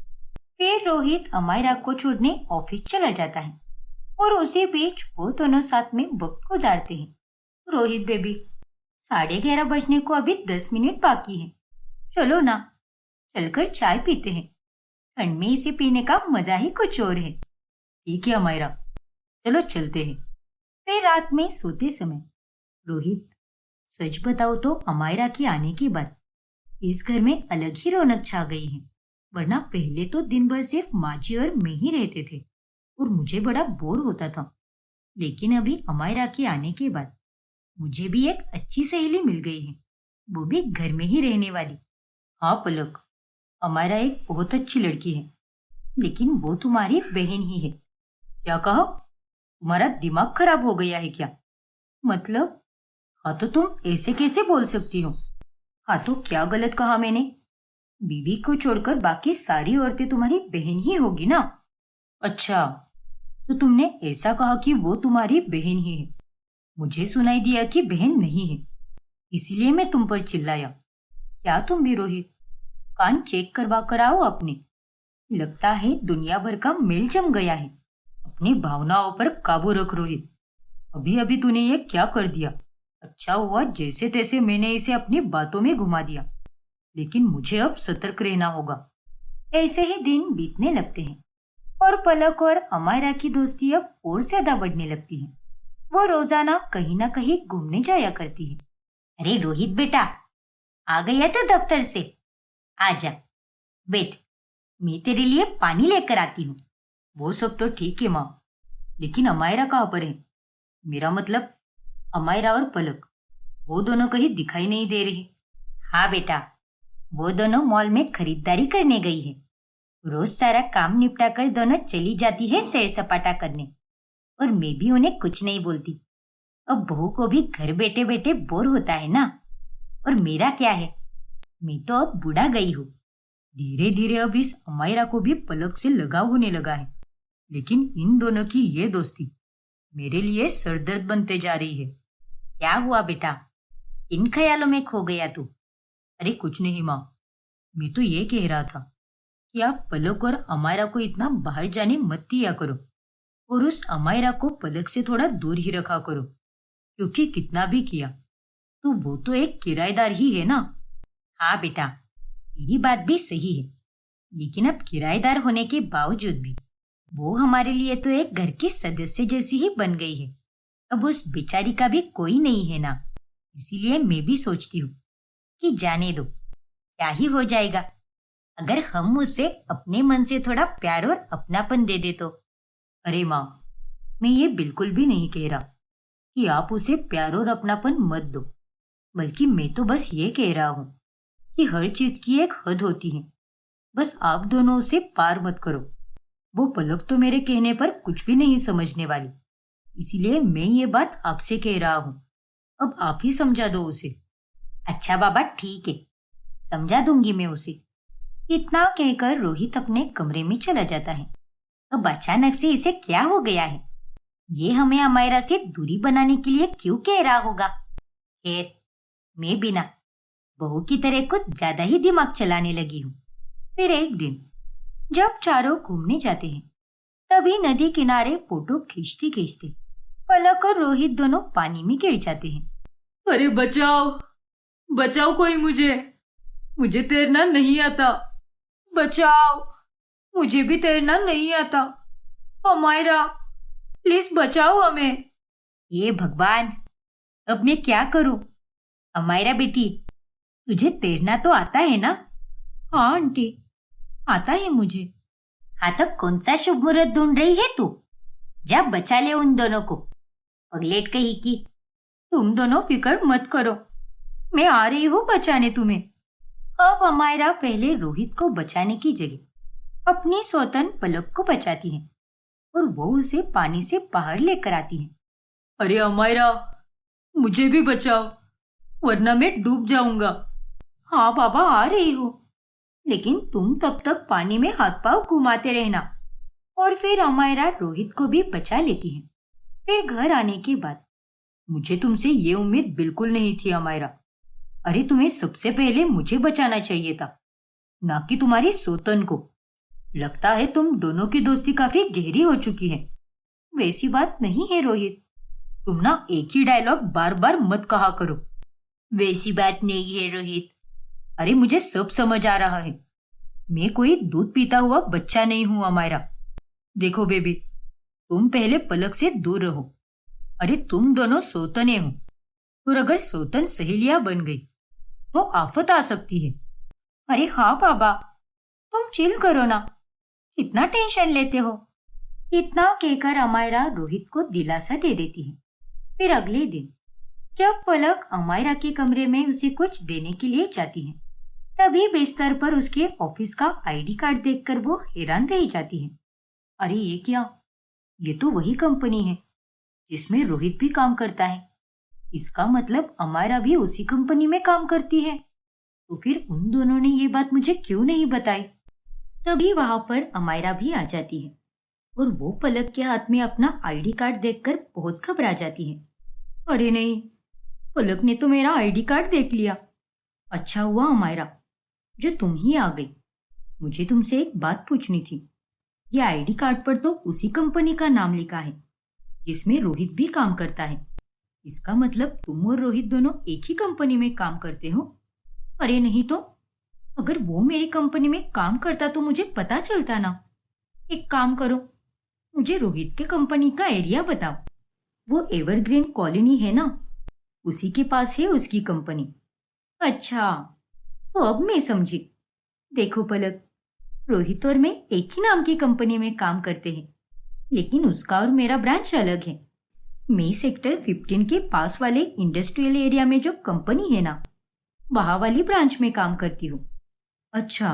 A: फिर रोहित अमायरा को छोड़ने ऑफिस चला जाता है और उसी बीच वो दोनों साथ में वक्त गुजारते हैं। रोहित बेबी, 11:30 बजने को अभी 10 मिनट बाकी है, चलो ना, चलकर चाय पीते हैं। ठंड में इसे पीने का मजा ही कुछ और है। ठीक है अमायरा, चलो चलते हैं। फिर रात में सोते समय, रोहित, सच बताओ तो अमायरा के आने के बाद इस घर में अलग ही रौनक छा गई है। वरना पहले तो दिन भर सिर्फ माजी और मैं ही रहते थे और मुझे बड़ा बोर होता था। लेकिन अभी अमायरा के आने के बाद मुझे भी एक अच्छी सहेली मिल गई है, वो भी घर में ही रहने वाली। हाँ पलक, अमायरा एक बहुत अच्छी लड़की है, लेकिन वो तुम्हारी बहन ही है। क्या कहा? तुम्हारा दिमाग खराब हो गया है क्या? मतलब? हाँ तो तुम ऐसे कैसे बोल सकती हो? हाँ तो क्या गलत कहा मैंने? बीवी को छोड़कर बाकी सारी औरतें तुम्हारी बहन ही होगी ना? अच्छा, तो तुमने ऐसा कहा कि वो तुम्हारी बहन ही है। मुझे सुनाई दिया कि बहन नहीं है, इसीलिए मैं तुम पर चिल्लाया। क्या तुम भी रोहित, कान चेक करवा कर आओ अपने। लगता है दुनिया भर का मेल जम गया है। अपनी भावनाओं पर काबू रख रोहित। अभी अभी तूने ये क्या कर दिया? अच्छा हुआ जैसे तैसे मैंने इसे अपनी बातों में घुमा दिया, लेकिन मुझे अब सतर्क रहना होगा। ऐसे ही दिन बीतने लगते हैं और पलक और अमायरा की दोस्ती अब और ज्यादा बढ़ने लगती है। वो रोजाना कहीं ना कहीं घूमने जाया करती है। अरे रोहित बेटा, आ गया तो दफ्तर से? आजा, बैठ, मैं तेरे लिए पानी लेकर आती हूँ। वो सब तो ठीक है माँ, लेकिन अमायरा कहाँ पर है? मेरा मतलब अमायरा और पलक, वो दोनों कहीं दिखाई नहीं दे रही। हाँ बेटा, वो दोनों मॉल में खरीदारी करने गई है। रोज सारा काम निपटा कर दोनों चली जाती है सैर सपाटा करने, और मैं भी उन्हें कुछ नहीं बोलती। अब बहू को भी घर बैठे बैठे बोर होता है ना। और मेरा क्या है, मैं तो अब बूढ़ा गई हूँ। धीरे धीरे अब इस अमायरा को भी पलक से लगाव होने लगा है। लेकिन इन दोनों की ये दोस्ती मेरे लिए सरदर्द बनते जा रही है। क्या हुआ बेटा? इन ख्यालों में खो गया तू? अरे कुछ नहीं माँ, मैं तो ये कह रहा था कि आप पलक और अमायरा को इतना बाहर जाने मत दिया करो और उस अमायरा को पलक से थोड़ा दूर ही रखा करो, क्योंकि कितना भी किया तो वो तो एक किराएदार ही है ना। हाँ बेटा, तेरी बात भी सही है, लेकिन अब किराएदार होने के बावजूद भी वो हमारे लिए तो एक घर के सदस्य जैसी ही बन गई है। अब उस बेचारी का भी कोई नहीं है ना, इसीलिए मैं भी सोचती हूँ कि जाने दो, क्या ही हो जाएगा अगर हम उसे अपने मन से थोड़ा प्यार और अपनापन दे दे तो। अरे माँ, मैं ये बिल्कुल भी नहीं कह रहा कि आप उसे प्यार और अपनापन मत दो, बल्कि मैं तो बस ये कह रहा हूँ कि हर चीज की एक हद होती है। बस आप दोनों उसे पार मत करो। वो पलक तो मेरे कहने पर कुछ भी नहीं समझने वाली, इसीलिए मैं ये बात आपसे कह रहा हूँ। अब आप ही समझा दो उसे। अच्छा बाबा, ठीक है, समझा दूंगी मैं उसे। इतना कहकर रोहित अपने कमरे में चला जाता है। अब अचानक से इसे क्या हो गया है? ये हमें अमायरा से दूरी बनाने के लिए क्यों कह रहा होगा? खैर, मैं भी ना बहू की तरह कुछ ज्यादा ही दिमाग चलाने लगी हूँ। फिर एक दिन जब चारों घूमने जाते हैं, तभी नदी किनारे फोटो खींचते खींचते पलक और रोहित दोनों पानी में गिर जाते हैं।
B: अरे बचाओ, बचाओ कोई मुझे, मुझे तैरना नहीं आता। बचाओ, मुझे भी तैरना नहीं आता। अमायरा, प्लीज बचाओ हमें।
A: ये भगवान, अब मैं क्या करूं? अमायरा बेटी, तुझे तैरना तो आता है ना?
B: हाँ आंटी, आता है मुझे।
A: हाँ, तो कौन सा शुभ मुहूर्त ढूंढ रही है तू? जा बचा ले उन दोनों को, पगलेट कही की।
B: तुम दोनों फिक्र मत करो, मैं आ रही हूँ बचाने तुम्हें।
A: अब अमायरा पहले रोहित को बचाने की जगह अपनी सौतन पलक को बचाती है और वो उसे पानी से बाहर लेकर आती है।
B: अरे अमायरा, मुझे भी बचाओ, वरना मैं डूब जाऊंगा।
A: हाँ बाबा, आ रही हूँ, लेकिन तुम तब तक पानी में हाथ पांव घुमाते रहना। और फिर अमायरा रोहित को भी बचा लेती है। फिर घर आने के बाद,
B: मुझे तुमसे ये उम्मीद बिल्कुल नहीं थी अमायरा।
A: अरे तुम्हें सबसे पहले मुझे बचाना चाहिए था, ना कि तुम्हारी सोतन को। लगता है तुम दोनों की दोस्ती काफी गहरी हो चुकी है। वैसी बात नहीं है रोहित, तुम ना एक ही डायलॉग बार बार मत कहा करो। वैसी बात नहीं है रोहित। अरे मुझे सब समझ आ रहा है, मैं कोई दूध पीता हुआ बच्चा नहीं हूं अमायरा। देखो बेबी, तुम पहले पलक से दूर रहो। अरे तुम दोनों सोतने हो, और अगर सोतन सहेलियां बन गई तो आफत आ सकती है। अरे हाँ बाबा, तुम चिल करो ना, कितना टेंशन लेते हो। इतना कहकर अमायरा रोहित को दिलासा दे देती है। फिर अगले दिन जब पलक अमायरा के कमरे में उसे कुछ देने के लिए जाती है, तभी बिस्तर पर उसके ऑफिस का आईडी कार्ड देखकर वो हैरान रह जाती है। अरे ये क्या? ये तो वही कंपनी है जिसमें रोहित भी काम करता है। इसका मतलब अमायरा भी उसी कंपनी में काम करती है। तो फिर उन दोनों ने ये बात मुझे क्यों नहीं बताई? तभी वहां पर अमायरा भी आ जाती है और वो पलक के हाथ में अपना आईडी कार्ड देखकर बहुत घबरा जाती है।
B: अरे नहीं, पलक ने तो मेरा आईडी कार्ड देख लिया।
A: अच्छा हुआ अमायरा जो तुम ही आ गई। मुझे तुमसे एक बात पूछनी थी। ये आईडी कार्ड पर तो उसी कंपनी का नाम लिखा है जिसमें रोहित भी काम करता है। इसका मतलब तुम और रोहित दोनों एक ही कंपनी में काम करते हो? अरे नहीं तो, अगर वो मेरी कंपनी में काम करता तो मुझे पता चलता ना। एक काम करो, मुझे रोहित के कंपनी का एरिया बताओ। वो एवरग्रीन कॉलोनी है ना, उसी के पास है उसकी कंपनी। अच्छा, तो अब मैं समझी। देखो पलक, रोहित और मैं एक ही नाम की कंपनी में काम करते हैं, लेकिन उसका और मेरा ब्रांच अलग है। मैं सेक्टर 15 के पास वाले इंडस्ट्रियल एरिया में जो कंपनी है ना, वहां वाली ब्रांच में काम करती हूँ। अच्छा,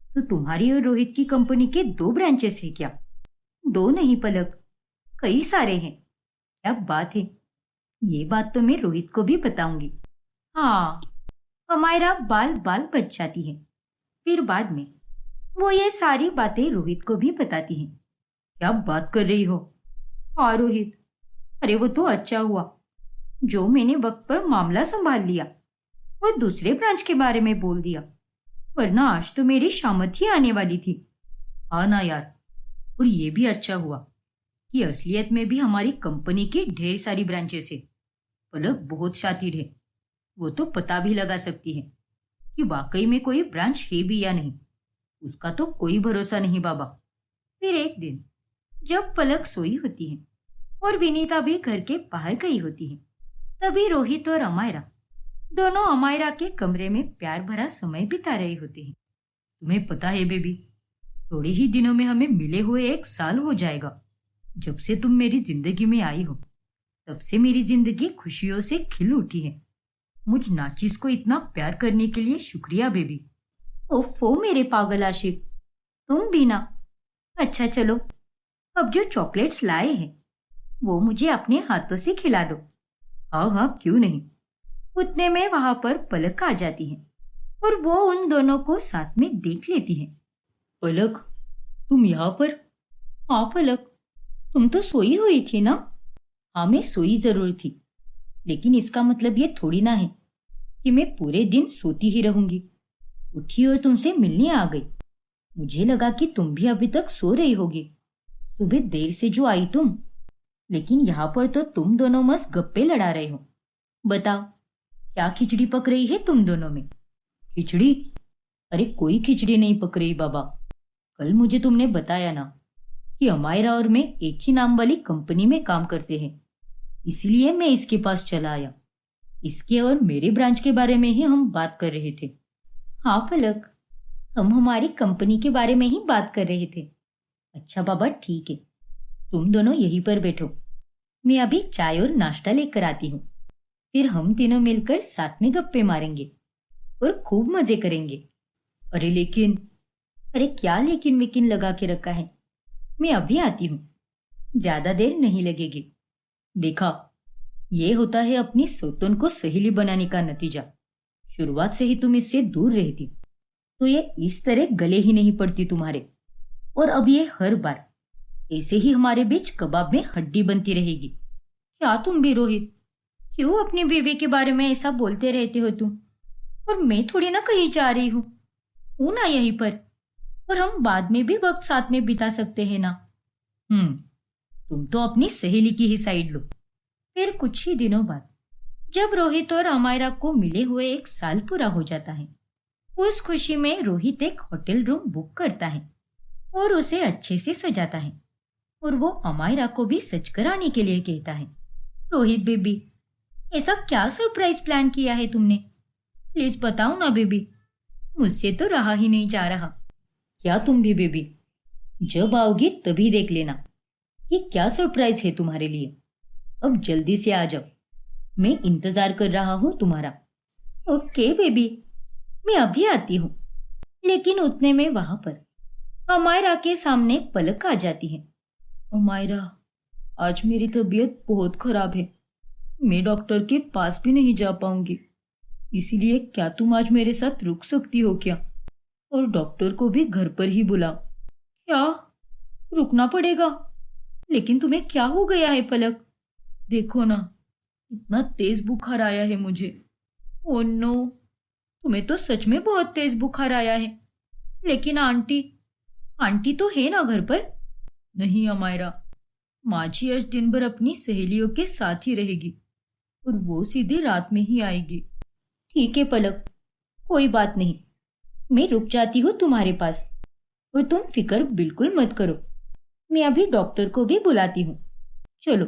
A: तो तुम्हारी और रोहित की कंपनी के 2 ब्रांचेस है क्या? 2 नहीं पलक, कई सारे हैं। क्या बात है, ये बात तो मैं रोहित को भी बताऊंगी। हाँ, अमायरा बाल बाल बच जाती है। फिर बाद में वो ये सारी बातें रोहित को भी बताती हैं। क्या बात कर रही हो? हाँ रोहित, अरे वो तो अच्छा हुआ जो मैंने वक्त पर मामला संभाल लिया और दूसरे ब्रांच के बारे में बोल दिया, वरना आज तो मेरी शामत ही आने वाली थी।
B: हाँ ना यार, और ये भी अच्छा हुआ कि असलियत में भी हमारी कंपनी की ढेर सारी ब्रांचेस है। पलक बहुत शातिर है, वो तो पता भी लगा सकती है कि वाकई में कोई ब्रांच है भी या नहीं। उसका तो कोई भरोसा नहीं बाबा।
A: फिर एक दिन जब पलक सोई होती है और विनीता भी घर के बाहर गई होती है, तभी रोहित और अमायरा दोनों अमायरा के कमरे में प्यार भरा समय बिता रहे होते हैं।
B: तुम्हें पता है बेबी, थोड़े ही दिनों में हमें मिले हुए 1 साल हो जाएगा। जब से तुम मेरी जिंदगी में आई हो, तब से मेरी जिंदगी खुशियों से खिल उठी है। मुझ नाचिस को इतना प्यार करने के लिए शुक्रिया बेबी।
A: ओफो मेरे पागल आशिक, तुम भी ना। अच्छा चलो, अब जो चॉकलेट्स लाए हैं वो मुझे अपने हाथों से खिला दो।
B: हाँ हाँ, क्यों नहीं।
A: उतने में वहां पर पलक आ जाती है और वो उन दोनों को साथ में देख लेती है।
B: पलक, तुम यहाँ पर?
A: हाँ पलक, तुम तो सोई हुई थी ना।
B: हाँ, मैं सोई जरूर थी,
A: लेकिन इसका मतलब ये थोड़ी ना है कि मैं पूरे दिन सोती ही रहूंगी। उठी और तुमसे मिलने आ गई। मुझे लगा कि तुम भी अभी तक सो रही होगी, सुबह देर से जो आई तुम। लेकिन यहाँ पर तो तुम दोनों मस्त गप्पे लड़ा रहे हो। बताओ, क्या खिचड़ी पक रही है तुम दोनों में?
B: खिचड़ी? अरे कोई खिचड़ी नहीं पक रही बाबा। कल मुझे तुमने बताया ना कि अमायरा और मैं एक ही नाम वाली कंपनी में काम करते हैं, इसलिए मैं इसके पास चला आया। इसके और मेरे ब्रांच के बारे में ही हम बात कर रहे थे।
A: हाँ पलक, हम हमारी कंपनी के बारे में ही बात कर रहे थे।
B: अच्छा बाबा, ठीक है, तुम दोनों यहीं पर बैठो, मैं अभी चाय और नाश्ता लेकर आती हूँ। फिर हम तीनों मिलकर साथ में गप्पे मारेंगे और खूब मजे करेंगे। अरे लेकिन,
A: अरे क्या लेकिन विकिन लगा के रखा है? मैं अभी आती हूँ, ज्यादा देर नहीं लगेगी।
B: देखा, ये होता है अपनी सौतन को सहेली बनाने का नतीजा। शुरुआत से ही तुम इससे दूर रहती तो ये इस तरह गले ही नहीं पड़ती तुम्हारे, और अब ये हर बार ऐसे ही हमारे बीच कबाब में हड्डी बनती रहेगी।
A: क्या तुम भी रोहित, क्यों अपनी बीवी के बारे में ऐसा बोलते रहते हो तुम? और मैं थोड़ी ना कहीं जा रही हूँ ना यहीं पर, और हम बाद में भी वक्त साथ में बिता सकते हैं ना।
B: तुम तो अपनी सहेली की ही साइड लो।
A: फिर कुछ ही दिनों बाद जब रोहित और अमायरा को मिले हुए 1 साल पूरा हो जाता है, उस खुशी में रोहित एक होटल रूम बुक करता है और उसे अच्छे से सजाता है, और वो अमायरा को भी सच कराने के लिए कहता है, रोहित बेबी, ऐसा क्या सरप्राइज प्लान किया है तुमने? प्लीज बताओ ना बेबी, मुझसे तो रहा ही नहीं जा रहा।
B: क्या तुम भी बेबी? जब आओगी तभी देख लेना ये क्या सरप्राइज है तुम्हारे लिए। अब जल्दी से आ जाओ, मैं इंतजार कर रहा हूँ तुम्हारा।
A: ओके बेबी, मैं अभी आती हूँ। लेकिन उतने में वहां पर अमायरा के सामने पलक आ जाती है।
B: अमायरा, आज मेरी तबीयत बहुत खराब है, मैं डॉक्टर के पास भी नहीं जा पाऊंगी, इसीलिए क्या तुम आज मेरे साथ रुक सकती हो क्या? और डॉक्टर को भी घर पर ही बुलाओ।
A: क्या रुकना पड़ेगा? लेकिन तुम्हें क्या हो गया है पलक?
B: देखो ना, इतना तेज बुखार आया है मुझे।
A: ओह नो, तुम्हें तो सच में बहुत तेज बुखार आया है। लेकिन आंटी तो है ना घर पर?
B: नहीं अमायरा, माची आज दिन भर अपनी सहेलियों के साथ ही रहेगी और वो सीधी रात में ही आएगी।
A: ठीक है पलक, कोई बात नहीं, मैं रुक जाती हूँ तुम्हारे पास, और तुम फिक्र बिल्कुल मत करो, मैं अभी डॉक्टर को भी बुलाती हूँ। चलो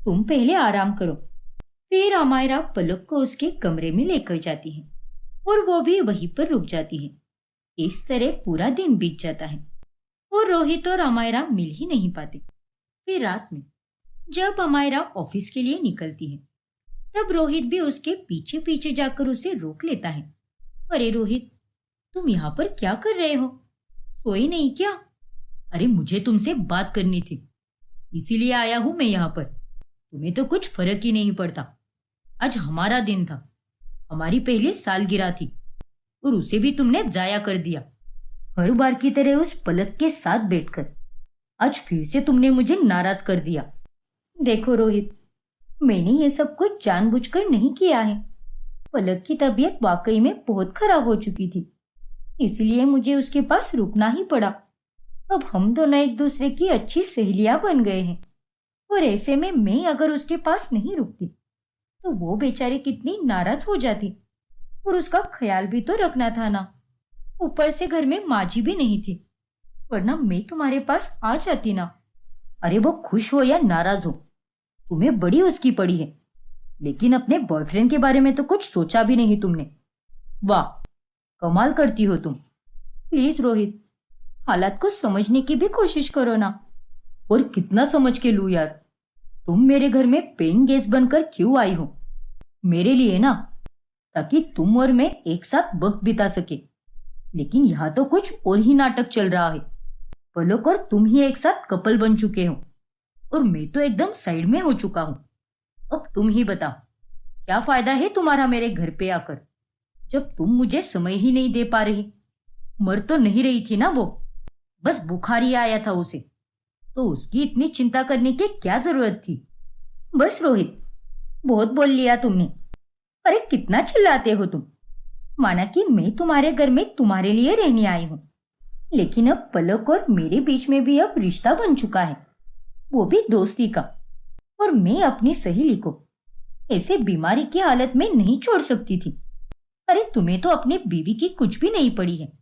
A: तुम पहले आराम करो। फिर अमायरा पलक को उसके कमरे में लेकर जाती है और वो भी वहीं पर रुक जाती है। इस तरह पूरा दिन बीत जाता है और रोहित और अमायरा मिल ही नहीं पाते। फिर रात में जब अमायरा ऑफिस के लिए निकलती है, तब रोहित भी उसके पीछे पीछे जाकर उसे रोक लेता है। अरे रोहित, तुम यहाँ पर क्या कर रहे हो? सोए नहीं क्या?
B: अरे मुझे तुमसे बात करनी थी, इसीलिए आया हूं मैं यहाँ पर। तुम्हें तो कुछ फर्क ही नहीं पड़ता। आज हमारा दिन था, हमारी पहली सालगिरह थी, और उसे भी तुमने जाया कर दिया। हर बार की तरह उस पलक के साथ बैठकर आज फिर से तुमने मुझे नाराज कर दिया।
A: देखो रोहित, मैंने ये सब कुछ जानबूझकर नहीं किया है। पलक की तबीयत वाकई में बहुत खराब हो चुकी थी, इसलिए मुझे उसके पास रुकना ही पड़ा। अब हम दोनों एक दूसरे की अच्छी सहेलियां बन गए हैं, और ऐसे में मैं अगर उसके पास नहीं रुकती तो वो बेचारी कितनी नाराज हो जाती, और उसका ख्याल भी तो रखना था ना। ऊपर से घर में माँ जी भी नहीं थी, वरना मैं तुम्हारे पास आ जाती ना। अरे वो खुश हो या नाराज हो, तुम्हें बड़ी उसकी पड़ी है, लेकिन अपने बॉयफ्रेंड के बारे में तो कुछ सोचा भी नहीं तुमने। वाह, कमाल करती हो तुम। प्लीज रोहित, हालात को समझने की भी कोशिश करो ना। और कितना समझ के लूं यार, तुम मेरे घर में पेइंग गेस्ट बनकर क्यों आई हो? मेरे लिए ना, ताकि तुम और मैं एक साथ वक्त बिता सके। लेकिन यहाँ तो कुछ और ही नाटक चल रहा है। पलक और तुम ही एक साथ कपल बन चुके हो, और मैं तो एकदम साइड में हो चुका हूँ। अब तुम ही बताओ, क्या फायदा है तुम्हारा मेरे घर पे आकर, जब तुम मुझे समय ही नहीं दे पा रही? मर तो नहीं रही थी ना वो, बस बुखार ही आया था उसे, तो उसकी इतनी चिंता करने की क्या जरूरत थी? बस रोहित, बहुत बोल लिया तुमने। अरे कितना चिल्लाते हो तुम। माना कि मैं तुम्हारे घर में तुम्हारे लिए रहने आई हूँ, लेकिन अब पलक और मेरे बीच में भी अब रिश्ता बन चुका है, वो भी दोस्ती का। और मैं अपनी सहेली को ऐसे बीमारी की हालत में नहीं छोड़ सकती थी। अरे तुम्हें तो अपनी बीवी की कुछ भी नहीं पड़ी है,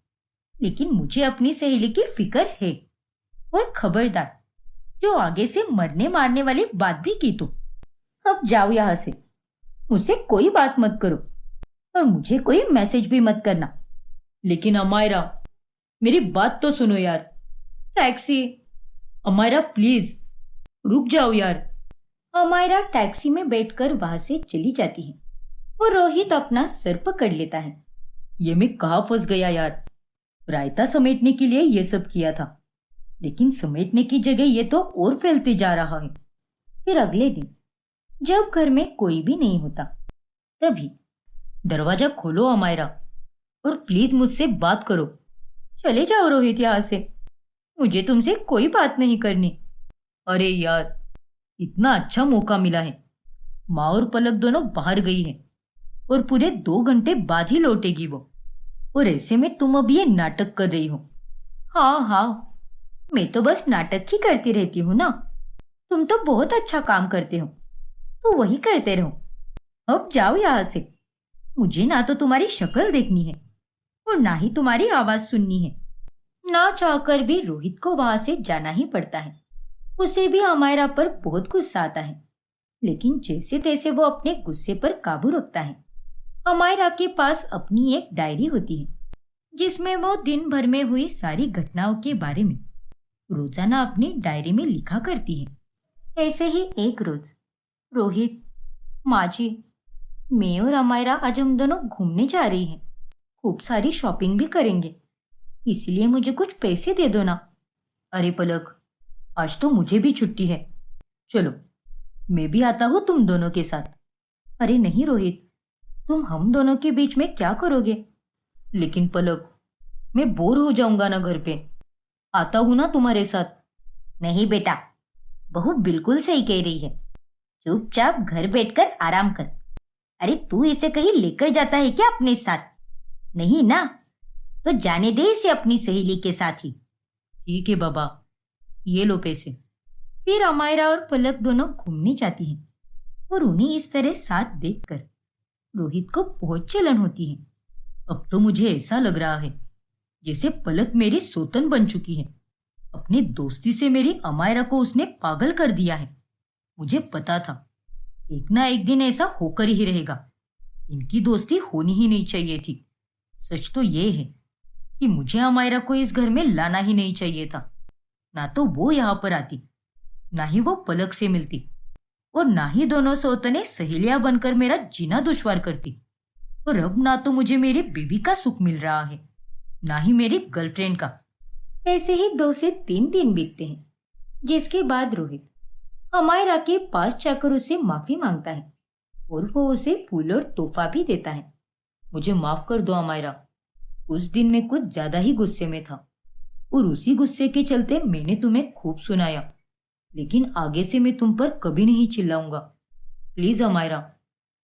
A: लेकिन मुझे अपनी सहेली की फिक्र है। और खबरदार, जो आगे से मरने मारने वाली बात भी की तो अब जाओ यहाँ से। मुझसे कोई बात मत करो, और मुझे कोई मैसेज भी मत करना। लेकिन अमायरा, मेरी बात तो सुनो यार। टैक्सी। अमायरा प्लीज, रुक जाओ यार। अमायरा टैक्सी में बैठकर वहां से चली जाती है, और रोहित अपना सर पकड़ लेता है। ये मैं कहाँ फंस गया यार। रायता समेटने के लिए ये सब किया था, लेकिन समेटने की जगह ये तो और फैलते जा रहा है। फिर अगले दिन जब घर में कोई भी नहीं होता, तभी दरवाजा खोलो अमायरा, और प्लीज मुझसे बात करो। चले जाओ रोहित यहाँ से, मुझे तुमसे कोई बात नहीं करनी। अरे यार, इतना अच्छा मौका मिला है। माँ और पलक दोनों बाहर गई है, और पूरे 2 घंटे बाद ही लौटेगी वो, और ऐसे में तुम अब ये नाटक कर रही हो। हाँ हाँ, मैं तो बस नाटक ही करती रहती हूँ ना। तुम तो बहुत अच्छा काम करते हो, तो वही करते रहो। अब जाओ यहाँ से। मुझे ना तो तुम्हारी शक्ल देखनी है, और ना ही तुम्हारी आवाज सुननी है। ना चाहकर भी रोहित को वहां से जाना ही पड़ता है। उसे भी अमायरा पर बहुत गुस्सा आता है, लेकिन जैसे तैसे वो अपने गुस्से पर काबू रखता है। अमायरा के पास अपनी एक डायरी होती है, जिसमें वो दिन भर में हुई सारी घटनाओं के बारे में रोजाना अपनी डायरी में लिखा करती है। ऐसे ही एक रोज रोहित, माँ जी, मैं और अमायरा आज हम दोनों घूमने जा रही हैं। खूब सारी शॉपिंग भी करेंगे, इसलिए मुझे कुछ पैसे दे दो ना। अरे पलक, आज तो मुझे भी छुट्टी है, चलो मैं भी आता हूँ तुम दोनों के साथ। अरे नहीं रोहित, तुम हम दोनों के बीच में क्या करोगे? लेकिन पलक, मैं बोर हो जाऊंगा ना घर पे। आता हूँ ना तुम्हारे साथ। नहीं बेटा, बहू बिल्कुल सही कह रही है। चुपचाप घर बैठकर आराम कर। अरे तू इसे कहीं लेकर जाता है क्या अपने साथ? नहीं ना, तो जाने दे इसे अपनी सहेली के साथ ही। ठीक है बाबा, ये लो पैसे। फिर अमायरा और पलक दोनों घूमने जाती हैं, और उन्हें इस तरह साथ देखकर रोहित को बहुत जलन होती है। अब तो मुझे ऐसा लग रहा है जैसे पलक मेरी सौतन बन चुकी है। अपनी दोस्ती से मेरी अमायरा को उसने पागल कर दिया है। मुझे पता था एक ना एक दिन ऐसा होकर ही रहेगा। इनकी दोस्ती होनी ही नहीं चाहिए थी। सच तो ये है कि मुझे अमायरा को इस घर में लाना ही नहीं चाहिए था। ना तो वो यहाँ पर आती, ना ही वो पलक से मिलती, और ना ही दोनों सौतने सहेलियां बनकर मेरा जीना दुश्वार करती। और अब ना तो मुझे मेरी बीवी का सुख मिल रहा है, ना ही मेरी गर्लफ्रेंड का। ऐसे ही 2 से 3 दिन बीतते हैं, जिसके बाद रोहित अमायरा के पास जाकर उसे माफी मांगता है, और वो उसे फूल और तोहफा भी देता है। मुझे माफ कर दो अमायरा, उस दिन मैं कुछ ज्यादा ही गुस्से में था, और उसी गुस्से के चलते मैंने तुम्हें खूब सुनाया। लेकिन आगे से मैं तुम पर कभी नहीं चिल्लाऊंगा। प्लीज अमायरा,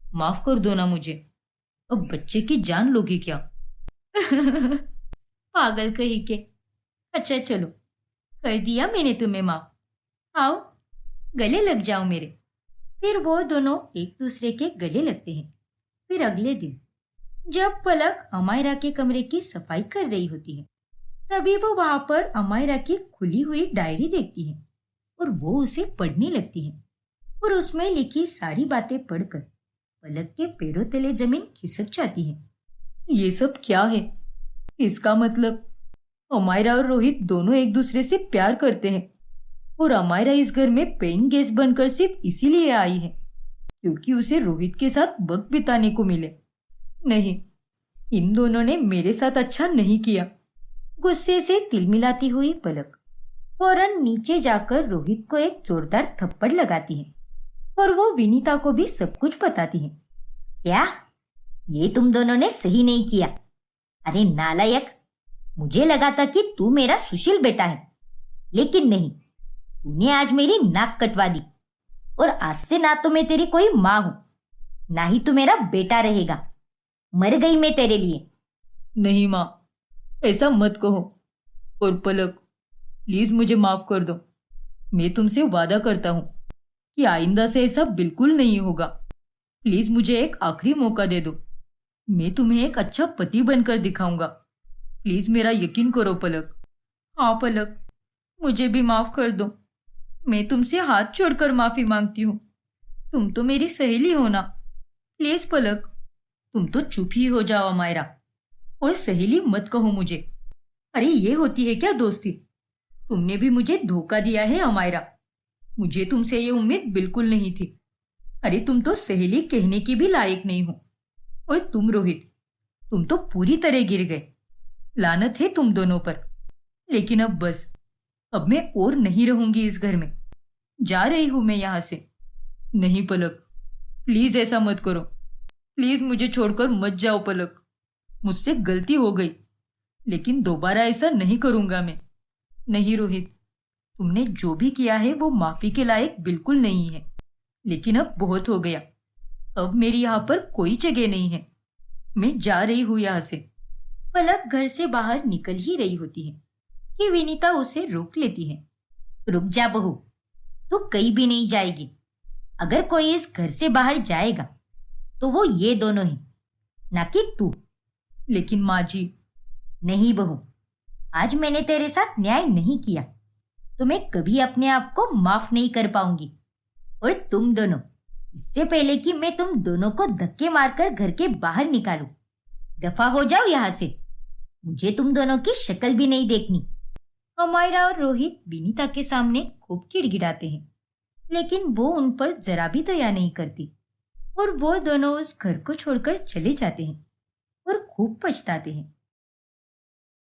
A: माफ कर दो ना मुझे। अब बच्चे की जान लोगी क्या? पागल कही के। अच्छा चलो, कर दिया मैंने तुम्हें माफ। आओ, गले लग जाओ मेरे। फिर वो दोनों एक दूसरे के गले लगते हैं। फिर अगले दिन जब पलक अमायरा के कमरे की सफाई कर रही होती है, तभी वो वहां पर अमायरा की खुली हुई डायरी देखती है और वो उसे पढ़ने लगती है। और उसमें लिखी सारी बातें पढ़कर पलक के पैरों तले जमीन खिसक जाती है। ये सब क्या है? इसका मतलब अमायरा और रोहित दोनों एक दूसरे से प्यार करते हैं और अमायरा इस घर में पेइंग गेस्ट बनकर सिर्फ इसीलिए आई है क्योंकि उसे रोहित के साथ वक्त बिताने को मिले। नहीं, इन दोनों ने मेरे साथ अच्छा नहीं किया। गुस्से से तिलमिलाती हुई पलक फौरन नीचे जाकर रोहित को एक जोरदार थप्पड़ लगाती है और वो विनीता को भी सब कुछ बताती है। क्या? ये तुम दोनों ने सही नहीं किया। अरे नालायक, मुझे लगा था कि तू मेरा सुशील बेटा है, लेकिन नहीं, तूने आज मेरी नाक कटवा दी और आज से ना तो मैं तेरी कोई माँ हूं, ना ही तू मेरा बेटा रहेगा। मर गई मैं तेरे लिए। नहीं माँ, ऐसा मत कहो। और पलक, प्लीज मुझे माफ कर दो। मैं तुमसे वादा करता हूँ कि आइंदा से ऐसा बिल्कुल नहीं होगा। प्लीज मुझे एक आखिरी मौका दे दो। मैं तुम्हें एक अच्छा पति बनकर दिखाऊंगा। प्लीज मेरा यकीन करो पलक। हाँ पलक, मुझे भी माफ कर दो। मैं तुमसे हाथ जोड़कर माफी मांगती हूँ। तुम तो मेरी सहेली हो ना। प्लीज पलक, तुम तो चुप ही हो जाओ अमायरा, और सहेली मत कहो मुझे। अरे ये होती है क्या दोस्ती? तुमने भी मुझे धोखा दिया है अमायरा। मुझे तुमसे ये उम्मीद बिल्कुल नहीं थी। अरे तुम तो सहेली कहने की भी लायक नहीं हो। और तुम रोहित, तुम तो पूरी तरह गिर गए। लानत है तुम दोनों पर। लेकिन अब बस, अब मैं और नहीं रहूंगी इस घर में। जा रही हूं मैं यहां से। नहीं पलक, प्लीज ऐसा मत करो। प्लीज मुझे छोड़कर मत जाओ पलक। मुझसे गलती हो गई, लेकिन दोबारा ऐसा नहीं करूंगा मैं। नहीं रोहित, तुमने जो भी किया है वो माफी के लायक बिल्कुल नहीं है। लेकिन अब बहुत हो गया। अब मेरी यहाँ पर कोई जगह नहीं है। मैं जा रही हूँ यहाँ से। पलक घर से बाहर निकल ही रही होती है कि विनीता उसे रोक लेती है। रुक जा बहू, तू कहीं भी नहीं जाएगी। अगर कोई इस घर से बाहर जाएगा तो वो ये दोनों ही, ना कि तू। लेकिन माँ जी। नहीं बहू, आज मैंने तेरे साथ न्याय नहीं किया तो मैं कभी अपने आप को माफ नहीं कर पाऊंगी। और तुम दोनों, इससे पहले कि मैं तुम दोनों को धक्के मारकर घर के बाहर निकालूं, दफा हो जाओ यहाँ से। मुझे तुम दोनों की शक्ल भी नहीं देखनी। अमायरा और रोहित विनीता के सामने खूब गिड़गिड़ाते हैं, लेकिन वो उन पर जरा भी दया नहीं करती और वो दोनों उस घर को छोड़कर चले जाते हैं और खूब पछताते हैं।